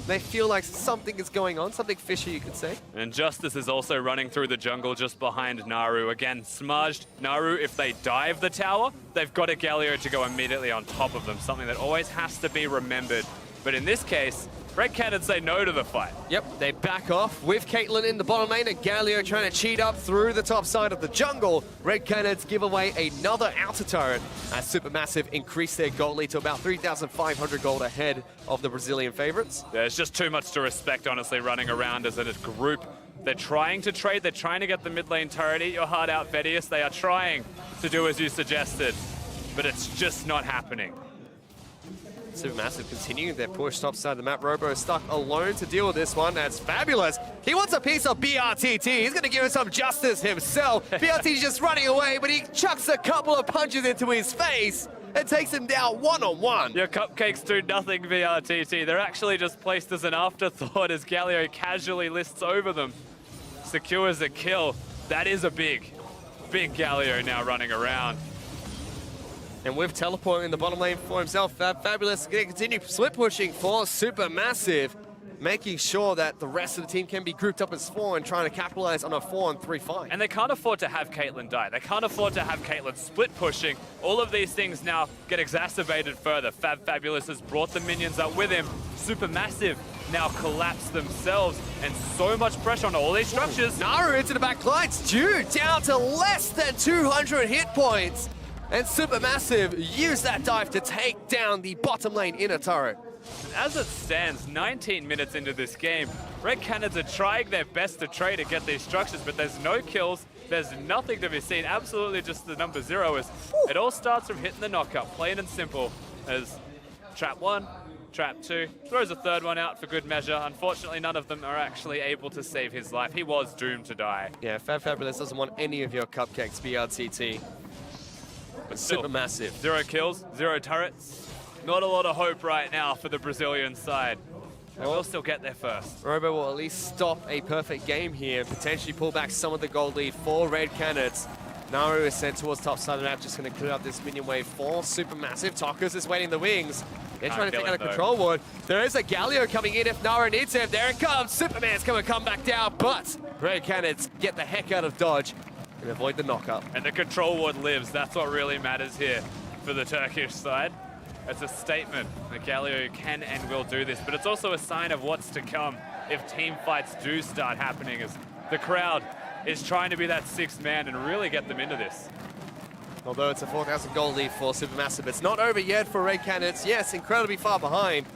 they feel like something is going on, something fishy you could say. And Justice is also running through the jungle just behind Naru. Again, smudged. Naru, if they dive the tower, they've got a Galio to go immediately on top of them, something that always has to be remembered. But in this case, Red Canids say no to the fight. Yep, they back off with Caitlyn in the bottom lane and Galio trying to cheat up through the top side of the jungle. Red Canids give away another outer turret as Supermassive increase their gold lead to about 3,500 gold ahead of the Brazilian favorites. Yeah, it's just too much to respect, honestly, running around as a group. They're trying to trade, they're trying to get the mid lane turret. Eat your heart out, Vedius. They are trying to do as you suggested, but it's just not happening. Supermassive continuing their push top side of the map. Robo is stuck alone to deal with this one. That's fabulous. He wants a piece of BRTT. He's going to give him some justice himself. BRTT's just running away, but he chucks a couple of punches into his face and takes him down one-on-one. Your cupcakes do nothing, VRTT. They're actually just placed as an afterthought as Galio casually lists over them. Secures a kill. That is a big Galio now running around. And with teleporting in the bottom lane for himself, Fabulous going to continue split pushing for Supermassive, making sure that the rest of the team can be grouped up as 4 and trying to capitalize on a 4-on-3 fight. And they can't afford to have Caitlyn die. They can't afford to have Caitlyn split pushing. All of these things now get exacerbated further. Fabulous has brought the minions up with him. Supermassive now collapse themselves, and so much pressure on all these structures. Naru into the back lines, Dude down to less than 200 hit points. And Supermassive use that dive to take down the bottom lane inner turret. As it stands, 19 minutes into this game, Red Canids are trying their best to trade to get these structures, but there's no kills, there's nothing to be seen, absolutely just the number 0 as it all starts from hitting the knockup, plain and simple, as trap 1, trap 2, throws a third one out for good measure. Unfortunately, none of them are actually able to save his life. He was doomed to die. Yeah, Fabulous doesn't want any of your cupcakes, BRTT. But Supermassive. 0 kills, 0 turrets. Not a lot of hope right now for the Brazilian side. They will still get there first. Robo will at least stop a perfect game here, potentially pull back some of the gold lead for Red Canids. Naru is sent towards top side of the map, just going to clear up this minion wave for Supermassive. Talkers is waiting in the wings. They're trying to take out a control ward. There is a Galio coming in if Naru needs him. There it comes. Superman's going to come back down, but Red Canids get the heck out of dodge and avoid the knockup. And the control ward lives. That's what really matters here for the Turkish side. It's a statement that Galio can and will do this, but it's also a sign of what's to come if team fights do start happening, as the crowd is trying to be that 6th man and really get them into this. Although it's a 4,000 gold lead for Supermassive, it's not over yet for Red Canids. Yes, incredibly far behind.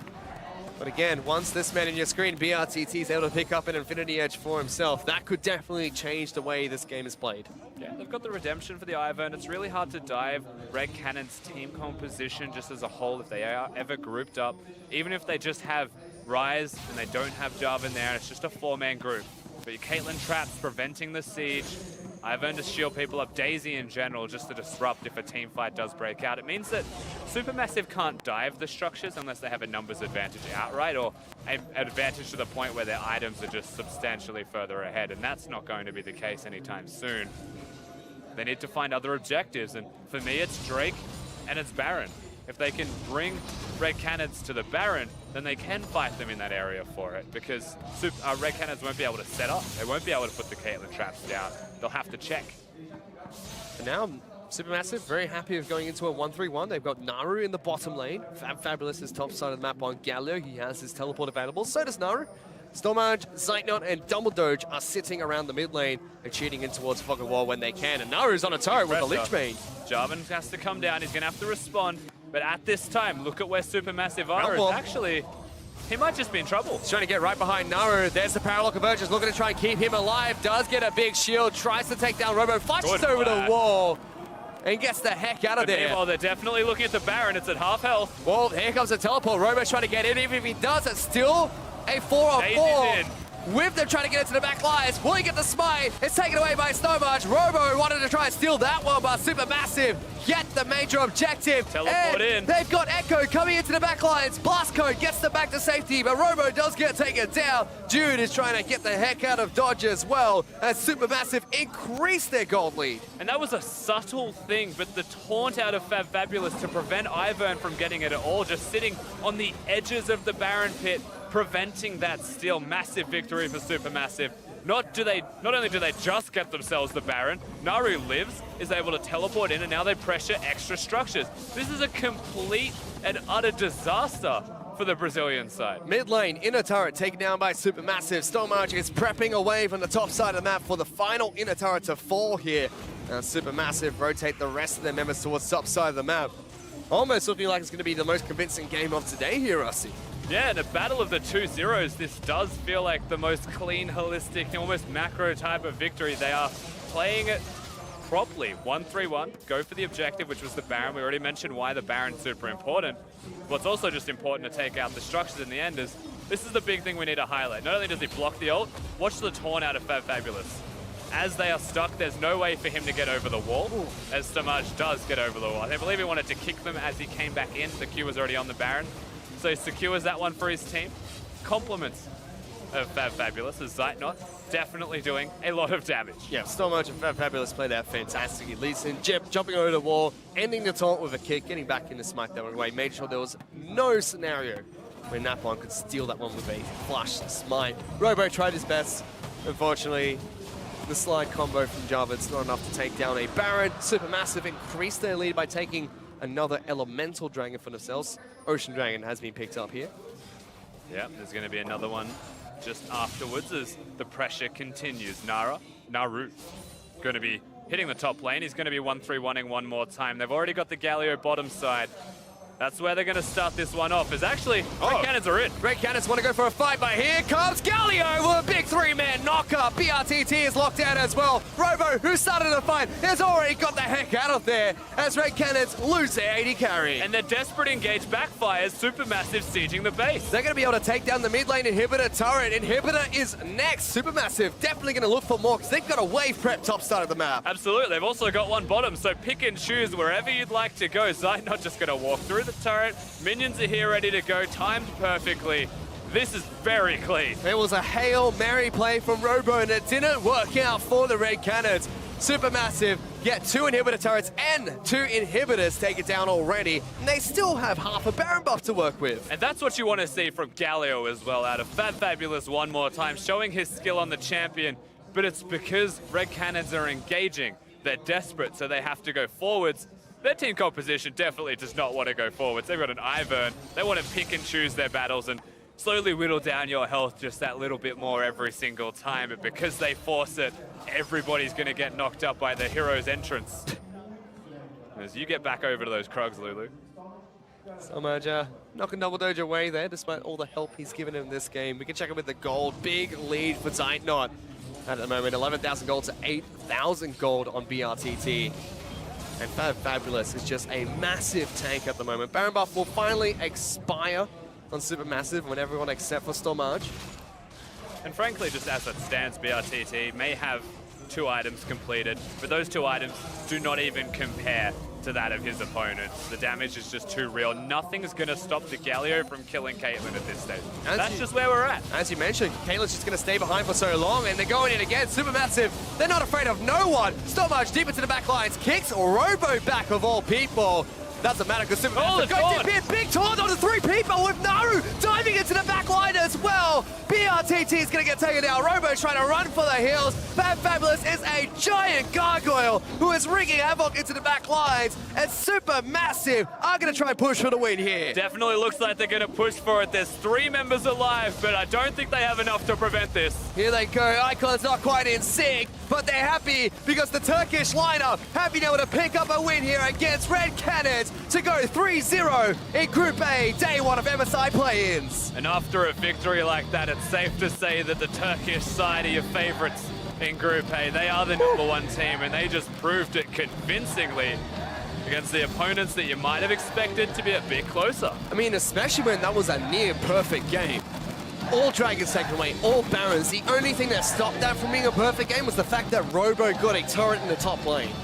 But again, once this man in your screen, BRTT, is able to pick up an Infinity Edge for himself, that could definitely change the way this game is played. Yeah, they've got the redemption for the Ivern. It's really hard to dive Red Canids' team composition just as a whole if they are ever grouped up. Even if they just have Ryze and they don't have Jarvan there, it's just a 4-man group. But your Caitlyn traps preventing the siege. Ivern to shield people up, Daisy in general just to disrupt if a team fight does break out. It means that Supermassive can't dive the structures unless they have a numbers advantage outright, or an advantage to the point where their items are just substantially further ahead, and that's not going to be the case anytime soon. They need to find other objectives, and for me it's Drake and it's Baron. If they can bring Red Canids to the Baron, then they can fight them in that area for it, because Red Canids won't be able to set up. They won't be able to put the Caitlyn traps down. They'll have to check. And now Supermassive very happy with going into a 1-3-1. They've got Naru in the bottom lane. Fabulous is top side of the map on Galio. He has his teleport available. So does Naru. Stormage, Zeitnot, and Double Doge are sitting around the mid lane and cheating in towards Fog of War when they can. And Naru's on a turret with the Lich Bane. Jarvan has to come down. He's going to have to respond. But at this time, look at where Supermassive are. It's actually he might just be in trouble. He's trying to get right behind Naru. There's the parallel convergence, looking to try and keep him alive. Does get a big shield, tries to take down Robo, flashes Good over the flash. wall, and gets the heck out of But there. meanwhile, they're definitely looking at the Baron. It's at half health. Well, here comes the teleport. Robo's trying to get in. Even if he does, it's still a 4-on-4. Daisies in. With them trying to get into the back lines. Will he get the smite? It's taken away by Snowmarch. Robo wanted to try and steal that one, but SuperMassive get the major objective. Teleport and in. They've got Echo coming into the back lines. Blast Code gets them back to safety, but Robo does get taken down. Jude is trying to get the heck out of dodge as well, as SuperMassive increase their gold lead. And that was a subtle thing, but the taunt out of Fabulous to prevent Ivern from getting it at all, just sitting on the edges of the Baron pit, preventing that steal. Massive victory for SuperMassive. Not only do they just get themselves the Baron, Naru lives, is able to teleport in, and now they pressure extra structures. This is a complete and utter disaster for the Brazilian side. Mid lane, inner turret taken down by SuperMassive. Stormarch is prepping away from the top side of the map for the final inner turret to fall here. Now SuperMassive rotate the rest of their members towards top side of the map. Almost looking like it's going to be the most convincing game of today here, Rusty. Yeah, in a battle of the 2 zeros, this does feel like the most clean, holistic, almost macro type of victory. They are playing it properly. 1-3-1, go for the objective, which was the Baron. We already mentioned why the Baron's super important. What's also just important to take out the structures in the end is, this is the big thing we need to highlight. Not only does he block the ult, watch the taunt out of Fabulous. As they are stuck, there's no way for him to get over the wall, as Stamaj does get over the wall. I believe he wanted to kick them as he came back in. The Q was already on the Baron. So he secures that one for his team. Compliments of Fabulous as Zeitnot definitely doing a lot of damage. Yeah, Stormarch and Fabulous played that fantastic. He leads in, jumping over the wall, ending the taunt with a kick, getting back in to smite that one away. Made sure there was no scenario where Napon could steal that one with a flush smite. Robo tried his best. Unfortunately, the slide combo from Jarvan's not enough to take down a Baron. SuperMassive increased their lead by taking another elemental dragon for themselves. Ocean Dragon has been picked up here. Yeah, there's going to be another one just afterwards as the pressure continues. Naru going to be hitting the top lane. He's going to be 1-3-1ing one more time. They've already got the Galio bottom side. That's where they're going to start this one off, is actually Red Canids are in. Red Canids want to go for a fight, but here comes Galio with a big 3-man knocker. BRTT is locked down as well. Robo, who started the fight, has already got the heck out of there as Red Canids lose their AD carry. And their desperate engage backfires, SuperMassive sieging the base. They're going to be able to take down the mid lane inhibitor turret. Inhibitor is next. SuperMassive definitely going to look for more because they've got a wave prep top side of the map. Absolutely, they've also got one bottom, so pick and choose wherever you'd like to go. Zeit not just going to walk through the turret. Minions are here ready to go, timed perfectly. This is very clean. It was a Hail Mary play from Robo and it didn't work out for the Red Canids. SuperMassive get 2 inhibitor turrets and 2 inhibitors take it down already, and they still have half a Baron buff to work with. And that's what you want to see from Galio as well, out of Fabulous one more time, showing his skill on the champion. But it's because Red Canids are engaging. They're desperate, so they have to go forwards. Their team composition definitely does not want to go forwards. They've got an Ivern. They want to pick and choose their battles and slowly whittle down your health just that little bit more every single time. But because they force it, everybody's going to get knocked up by the hero's entrance. As you get back over to those Krugs, Lulu. Snowmarch knocking Double Doge away there despite all the help he's given him this game. We can check it with the gold. Big lead for Zeitnot. At the moment, 11,000 gold to 8,000 gold on BRTT. And Fabulous is just a massive tank at the moment. Baron buff will finally expire on SuperMassive when everyone except for Stormarch. And frankly, just as it stands, BRTT may have 2 items completed, but those 2 items do not even compare to that of his opponent. The damage is just too real. Nothing's going to stop the Galio from killing Caitlyn at this stage. That's just where we're at. As you mentioned, Caitlyn's just going to stay behind for so long, and they're going in again. SuperMassive, they're not afraid of no one. Stormarch deep into the back lines, kicks Robo back of all people. Doesn't matter because SuperMassive goes deep in. Big taunt onto 3 people with Naru diving into the back line as well. BRTT is going to get taken down. Robo's trying to run for the hills. Fabulous is a giant gargoyle who is wreaking havoc into the back lines. And SuperMassive are going to try and push for the win here. Definitely looks like they're going to push for it. There's 3 members alive, but I don't think they have enough to prevent this. Here they go. Icon's not quite in sync, but they're happy because the Turkish lineup have been able to pick up a win here against Red Canids. Canids to go 3-0 in Group A, day one of MSI play-ins. And after a victory like that, it's safe to say that the Turkish side are your favorites in Group A. They are the #1 team, and they just proved it convincingly against the opponents that you might have expected to be a bit closer. I mean, especially when that was a near-perfect game. All Dragons taken away, all Barons. The only thing that stopped that from being a perfect game was the fact that Robo got a turret in the top lane.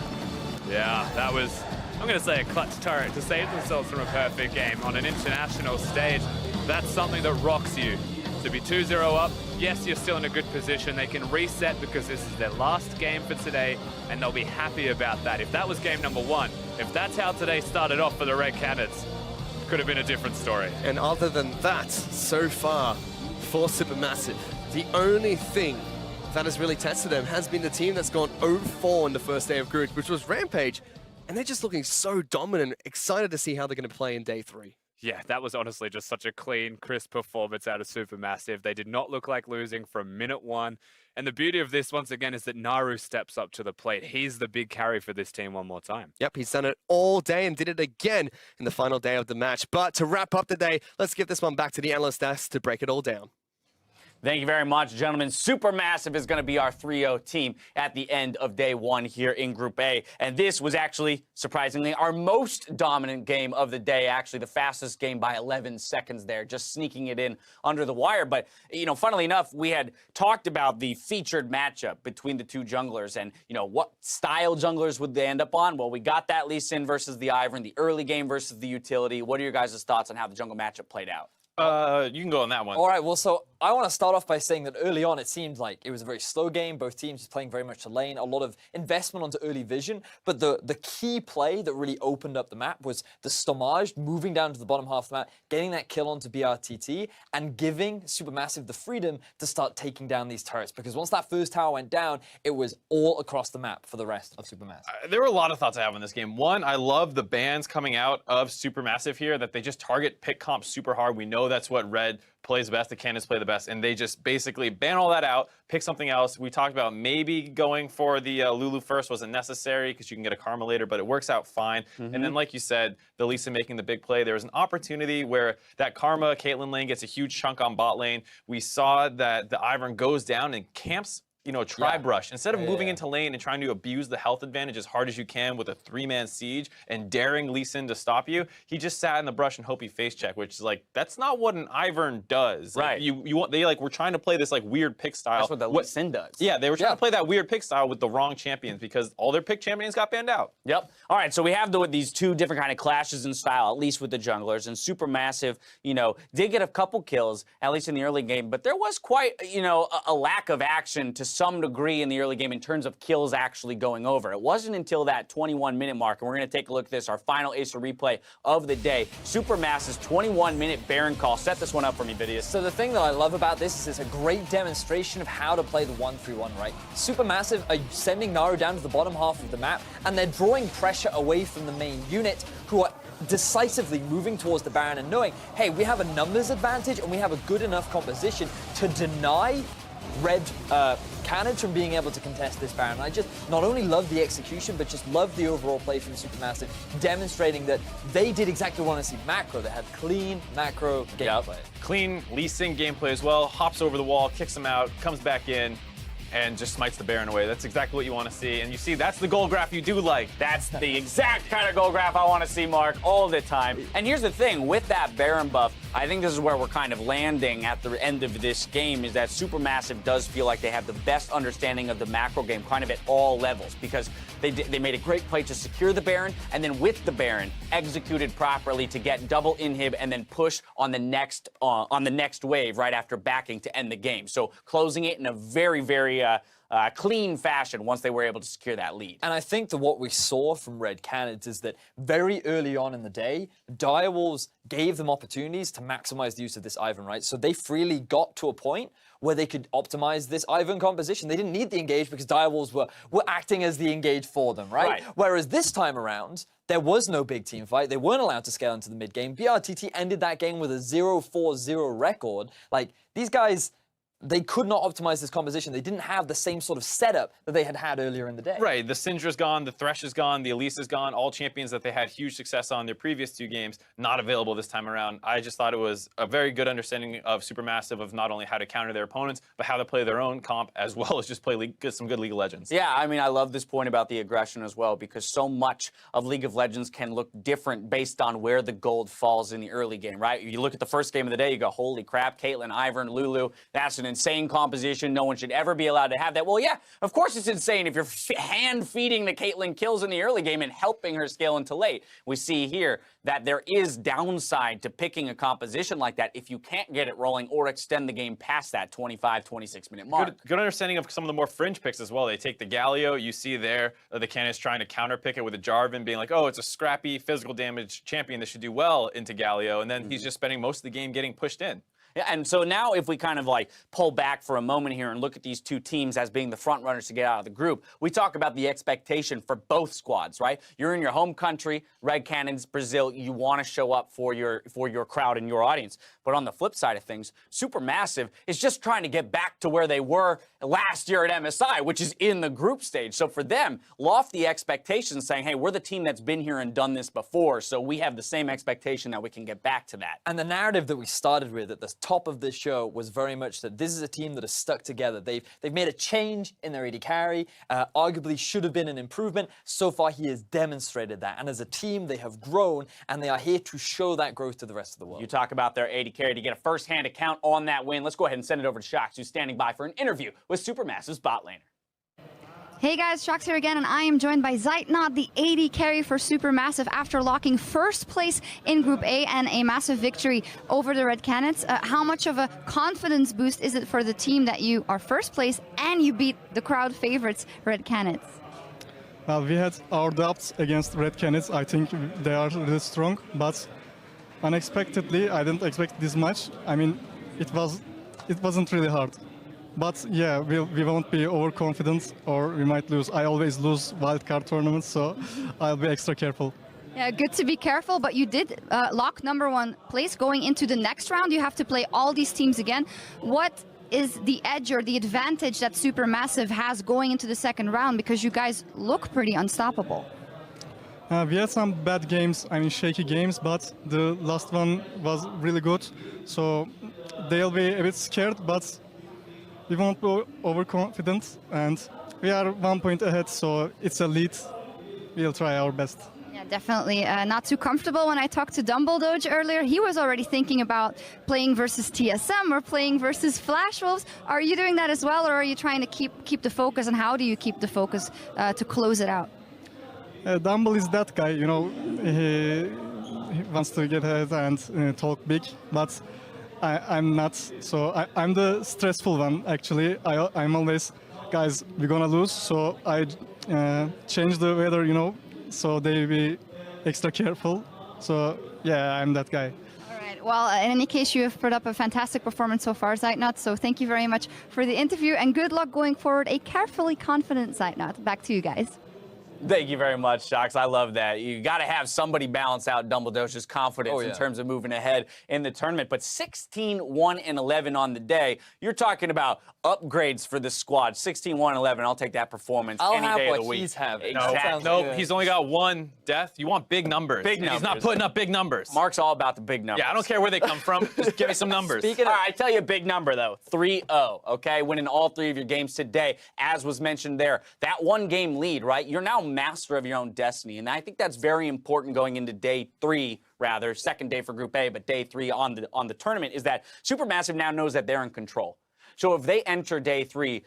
Yeah, that was, I'm going to say, a clutch turret to save themselves from a perfect game on an international stage. That's something that rocks you. To be 2-0 up, yes, you're still in a good position. They can reset because this is their last game for today, and they'll be happy about that. If that was game #1, if that's how today started off for the Red Canids, could have been a different story. And other than that, so far, for SuperMassive, the only thing that has really tested them has been the team that's gone 0-4 in the first day of groups, which was Rampage, and they're just looking so dominant. Excited to see how they're going to play in day 3. Yeah, that was honestly just such a clean, crisp performance out of SuperMassive. They did not look like losing from minute 1. And the beauty of this, once again, is that Naru steps up to the plate. He's the big carry for this team one more time. Yep, he's done it all day and did it again in the final day of the match. But to wrap up the day, let's give this one back to the analyst desk to break it all down. Thank you very much, gentlemen. SuperMassive is going to be our 3-0 team at the end of day 1 here in Group A. And this was actually, surprisingly, our most dominant game of the day, actually the fastest game by 11 seconds there, just sneaking it in under the wire. But, you know, funnily enough, we had talked about the featured matchup between the two junglers and, you know, what style junglers would they end up on? Well, we got that Lee Sin versus the Ivern, the early game versus the utility. What are your guys' thoughts on how the jungle matchup played out? You can go on that one. All right, well, so I want to start off by saying that early on, it seemed like it was a very slow game. Both teams playing very much to lane, a lot of investment onto early vision. But the key play that really opened up the map was the Stomage moving down to the bottom half of the map, getting that kill onto BRTT, and giving SuperMassive the freedom to start taking down these turrets. Because once that first tower went down, it was all across the map for the rest of SuperMassive. There were a lot of thoughts I have on this game. One, I love the bans coming out of SuperMassive here, that they just target pick comp super hard. We know that's what Red plays best, the Canids play the best, and they just basically ban all that out, pick something else. We talked about maybe going for the Lulu first wasn't necessary because you can get a Karma later, but it works out fine. And then, like you said, the Lee Sin making the big play. There was an opportunity where that Karma Caitlyn lane gets a huge chunk on bot lane. We saw that the Ivern goes down and camps, you know, tribe rush. Instead of moving into lane and trying to abuse the health advantage as hard as you can with a 3-man siege and daring Lee Sin to stop you, he just sat in the brush and hope he face check, which is like, that's not what an Ivern does. Right. Like, you want, they like, we're trying to play this like weird pick style. That's what the Lee Sin does. Yeah, they were trying to play that weird pick style with the wrong champions because all their pick champions got banned out. Yep. All right, so we have these two different kind of clashes in style, at least with the junglers. And SuperMassive, you know, did get a couple kills, at least in the early game, but there was quite, you know, a lack of action to some degree in the early game in terms of kills actually going over. It wasn't until that 21-minute mark, and we're going to take a look at this, our final Acer replay of the day. SuperMassive's 21-minute Baron call. Set this one up for me, Vidius. So the thing that I love about this is it's a great demonstration of how to play the 1-3-1, right? SuperMassive are sending Naru down to the bottom half of the map, and they're drawing pressure away from the main unit, who are decisively moving towards the Baron and knowing, hey, we have a numbers advantage and we have a good enough composition to deny Red Canids from being able to contest this Baron. I just not only love the execution, but just love the overall play from SuperMassive, demonstrating that they did exactly what I want to see macro. They had clean macro gameplay. Clean Lee Sin gameplay as well. Hops over the wall, kicks him out, comes back in, and just smites the Baron away. That's exactly what you want to see. And you see, that's the goal graph you do like. That's the exact kind of goal graph I want to see, Mark, all the time. And here's the thing, with that Baron buff, I think this is where we're kind of landing at the end of this game, is that SuperMassive does feel like they have the best understanding of the macro game kind of at all levels, because they made a great play to secure the Baron, and then with the Baron, executed properly to get double inhib and then push on the next wave right after backing to end the game. So closing it in a very, very clean fashion once they were able to secure that lead. And I think that what we saw from Red Canids is that very early on in the day, Direwolves gave them opportunities to maximize the use of this Ivern, right? So they freely got to a point where they could optimize this Ivern composition. They didn't need the engage because Direwolves were acting as the engage for them, right? Whereas this time around, there was no big team fight. They weren't allowed to scale into the mid game. BRTT ended that game with a 0-4-0 record. Like, these guys they could not optimize this composition. They didn't have the same sort of setup that they had had earlier in the day. Right, the Syndra's gone, the Thresh is gone, the Elise is gone, all champions that they had huge success on their previous 2 games, not available this time around. I just thought it was a very good understanding of SuperMassive of not only how to counter their opponents, but how to play their own comp, as well as just play some good League of Legends. Yeah, I mean, I love this point about the aggression as well, because so much of League of Legends can look different based on where the gold falls in the early game, right? You look at the first game of the day, you go, holy crap, Caitlyn, Ivern, Lulu, that's an insane composition. No one should ever be allowed to have that. Well, yeah, of course it's insane if you're hand-feeding the Caitlyn kills in the early game and helping her scale into late. We see here that there is downside to picking a composition like that if you can't get it rolling or extend the game past that 25, 26-minute mark. Good understanding of some of the more fringe picks as well. They take the Galio. You see there the Canids trying to counterpick it with a Jarvan being like, oh, it's a scrappy physical damage champion that should do well into Galio. And then he's just spending most of the game getting pushed in. Yeah, and so now if we kind of like pull back for a moment here and look at these 2 teams as being the front runners to get out of the group, we talk about the expectation for both squads, right? You're in your home country, Red Canids, Brazil, you want to show up for your crowd and your audience. But on the flip side of things, SuperMassive is just trying to get back to where they were last year at MSI, which is in the group stage. So for them, lofty expectations saying, hey, we're the team that's been here and done this before, so we have the same expectation that we can get back to that. And the narrative that we started with at the top of this show was very much that this is a team that is stuck together. They've made a change in their AD carry, arguably should have been an improvement. So far, he has demonstrated that. And as a team, they have grown, and they are here to show that growth to the rest of the world. You talk about their AD carry to get a first-hand account on that win. Let's go ahead and send it over to Shox, who's standing by for an interview with SuperMassive's bot laner. Hey guys, Shox here again, and I am joined by Zeitnot, the AD carry for SuperMassive, after locking first place in Group A and a massive victory over the Red Canids. How much of a confidence boost is it for the team that you are first place and you beat the crowd favorites, Red Canids? Well, we had our doubts against Red Canids. I think they are really strong, but unexpectedly, I didn't expect this much. I mean, it wasn't really hard. But yeah, we won't be overconfident or we might lose. I always lose wildcard tournaments, so I'll be extra careful. Yeah, good to be careful, but you did lock #1 place. Going into the next round, you have to play all these teams again. What is the edge or the advantage that SuperMassive has going into the second round? Because you guys look pretty unstoppable. We had some bad games, I mean shaky games, but the last one was really good. So they'll be a bit scared, but we won't be overconfident, and we are 1 point ahead, so it's a lead. We'll try our best. Yeah, definitely not too comfortable. When I talked to Dumbledore earlier, he was already thinking about playing versus TSM or playing versus Flash Wolves. Are you doing that as well, or are you trying to keep the focus, and how do you keep the focus to close it out? Dumble is that guy, you know, he wants to get ahead and talk big, but I'm not, so I'm the stressful one, actually. I'm always, guys, we're gonna lose, so I change the weather, you know, so they be extra careful. So, yeah, I'm that guy. All right, well, in any case, you have put up a fantastic performance so far, Zeitnot, so thank you very much for the interview, and good luck going forward. A carefully confident Zeitnot. Back to you guys. Thank you very much, Shox. I love that. You got to have somebody balance out Dumbledore's confidence in terms of moving ahead in the tournament. But 16, 1, and 11 on the day. You're talking about upgrades for this squad. 16, 1, 11. I'll take that performance any day of the week. He's having. Exactly. Nope, he's only got 1 death. You want big numbers. Big numbers. He's not putting up big numbers. Mark's all about the big numbers. Yeah, I don't care where they come from. Just give me some numbers. All right, I tell you a big number, though. 3-0, okay? Winning all 3 of your games today, as was mentioned there. That 1-game lead, right? You're now master of your own destiny, and I think that's very important going into day 3, rather, second day for Group A, but day 3 on the tournament, is that SuperMassive now knows that they're in control. So if they enter day 3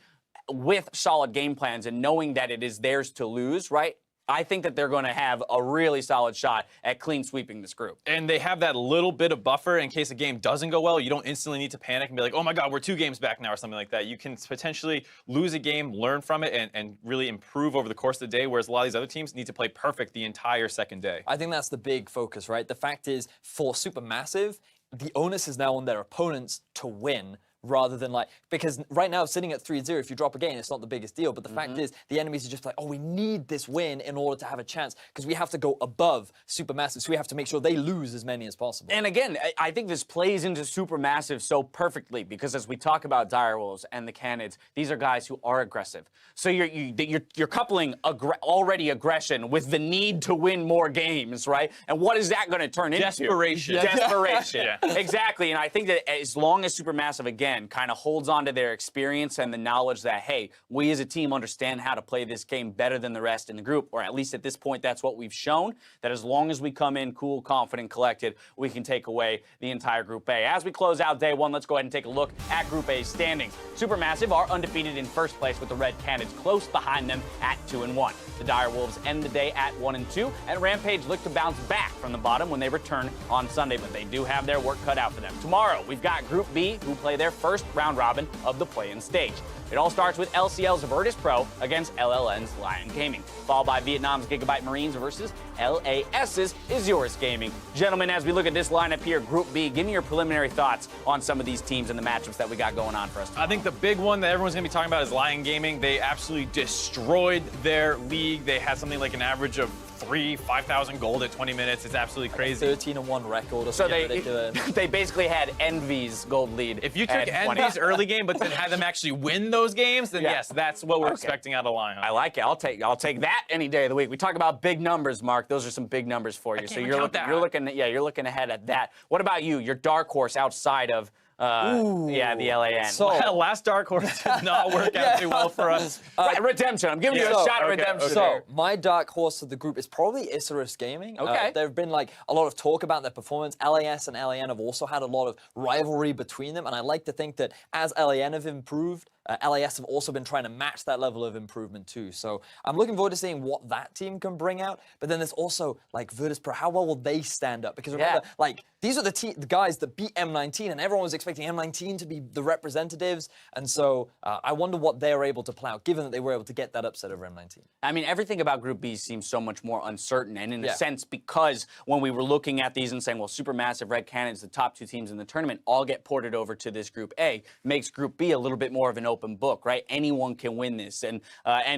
with solid game plans and knowing that it is theirs to lose, right? I think that they're going to have a really solid shot at clean sweeping this group. And they have that little bit of buffer in case a game doesn't go well. You don't instantly need to panic and be like, oh my God, we're 2 games back now or something like that. You can potentially lose a game, learn from it, and really improve over the course of the day, whereas a lot of these other teams need to play perfect the entire second day. I think that's the big focus, right? The fact is, for SuperMassive, the onus is now on their opponents to win rather than like, because right now sitting at 3-0, if you drop a game, it's not the biggest deal. But the fact is, the enemies are just like, oh, we need this win in order to have a chance because we have to go above SuperMassive. So we have to make sure they lose as many as possible. And again, I think this plays into SuperMassive so perfectly because as we talk about Direwolves and the Canids, these are guys who are aggressive. So you're coupling already aggression with the need to win more games, right? And what is that going to turn into? Desperation. Desperation. Yeah. Exactly. And I think that as long as SuperMassive, again, kind of holds on to their experience and the knowledge that, hey, we as a team understand how to play this game better than the rest in the group, or at least at this point, that's what we've shown, that as long as we come in cool, confident, collected, we can take away the entire Group A. As we close out day one, let's go ahead and take a look at Group A's standings. SuperMassive are undefeated in first place with the Red Canids close behind them at 2-1. The Direwolves end the day at 1-2, and Rampage look to bounce back from the bottom when they return on Sunday, but they do have their work cut out for them. Tomorrow, we've got Group B, who play their first round robin of the play-in stage. It all starts with LCL's Virtus Pro against LLN's Lion Gaming, followed by Vietnam's Gigabyte Marines versus LAS's Azurus Gaming. Gentlemen, as we look at this lineup here, Group B, give me your preliminary thoughts on some of these teams and the matchups that we got going on for us tomorrow. I think the big one that everyone's going to be talking about is Lion Gaming. They absolutely destroyed their league. They had something like an average of 5,000 gold at 20 minutes. It's absolutely crazy. 13-1 record or So something ridiculous. they basically had Envy's gold lead. If you took Envy's early game, but then had them actually win those games, then yes, that's what we're expecting out of Lion. I like it. I'll take that any day of the week. We talk about big numbers, Mark. Those are some big numbers for you. So you're looking ahead at that. What about you? Your dark horse outside of the LAN. So last dark horse did not work out too well for us. Redemption. I'm giving you a shot at redemption. So my dark horse of the group is probably Azurus Gaming. Okay. There have been like a lot of talk about their performance. LAS and LAN have also had a lot of rivalry between them, and I like to think that as LAN have improved, LAS have also been trying to match that level of improvement too. So I'm looking forward to seeing what that team can bring out. But then there's also like Virtus Pro. How well will they stand up? Because remember, like these are the guys that beat M19, and everyone was expecting M19 to be the representatives. And so I wonder what they're able to plow, given that they were able to get that upset over M19. I mean, everything about Group B seems so much more uncertain, and in a sense, because when we were looking at these and saying, well, SuperMassive, Red Canids, the top two teams in the tournament, all get ported over to this Group A, makes Group B a little bit more of an open book, right? Anyone can win this, and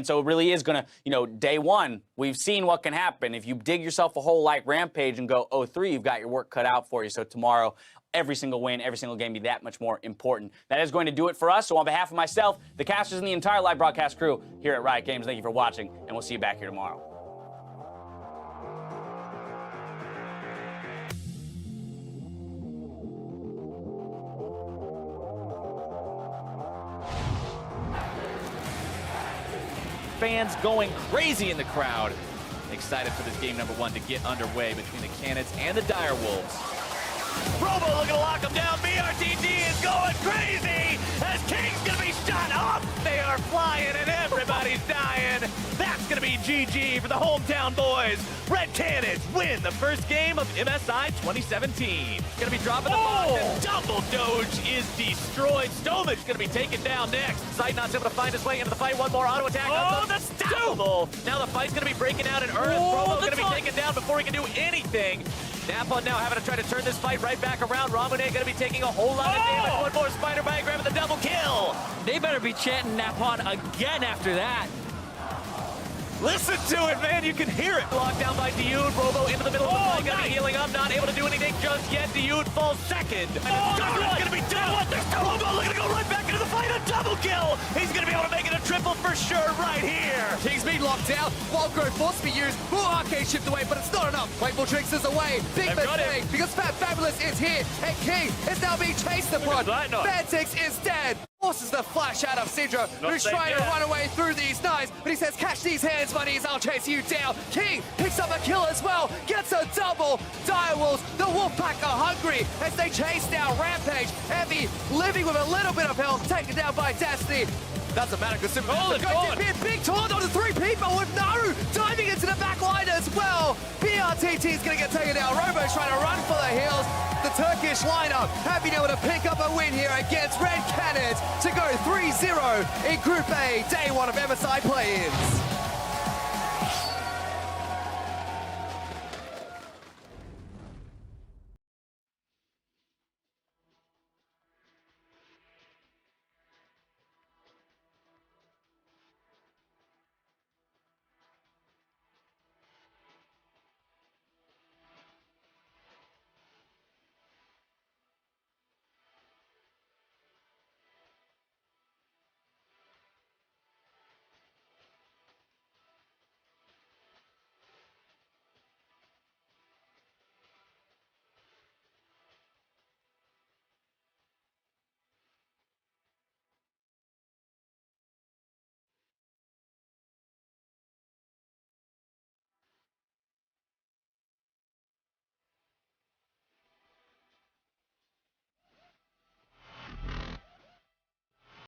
so it really is gonna, day one, we've seen what can happen. If you dig yourself a hole like Rampage and go 0-3, you've got your work cut out for you. So tomorrow, every single win, every single game be that much more important. That is going to do it for us. So on behalf of myself, the casters, and the entire live broadcast crew here at Riot Games, thank you for watching, and we'll see you back here tomorrow. Fans going crazy in the crowd. Excited for this game number one to get underway between the Canids and the Direwolves. Robo looking to lock him down. BRTG is going crazy as King's gonna be shot up. They are flying and everybody's dying. That's gonna be GG for the hometown boys. Red Canids win the first game of MSI 2017. Gonna be dropping the box and Double Doge is destroyed. Stovich gonna be taken down next. Sightknot's able to find his way into the fight. One more auto attack. Unstoppable. Now the fight's gonna be breaking out in earnest. Robo's gonna be taken down before he can do anything. Napon now having to try to turn this fight right back around. Ramune gonna be taking a whole lot of damage. One more spider bite, grabbing the double kill. They better be chanting Napon again after that. Listen to it, man. You can hear it. Locked down by Diud. Robo into the middle of the fight. Gonna be healing up. Not able to do anything just yet. Diud falls second. It's gonna be down. Robo looking to go right back into the fight. A double kill. He's gonna be able to make it a triple for sure right here. King's been locked out. Wild Growth forced to be used. More arcade shipped away, but it's not enough. Wakeful Tricks is away. Big mistake because Fat Fabulous is here. And King is now being chased upon. Fantix is dead. Forces the flash out of Sidra, who's trying to run away through these knives, but he says, catch these hands, buddies, I'll chase you down. King picks up a kill as well, gets a double. Direwolves, the Wolfpack are hungry as they chase down Rampage. Heavy, living with a little bit of health, taken down by Destiny. Doesn't matter because SuperMassive going to be a big taunt onto 3 people with no diving into the back line as well. BRTT is going to get taken down. Robo's trying to run for the heels. The Turkish lineup have been able to pick up a win here against Red Canids to go 3-0 in Group A, day one of MSI play-ins.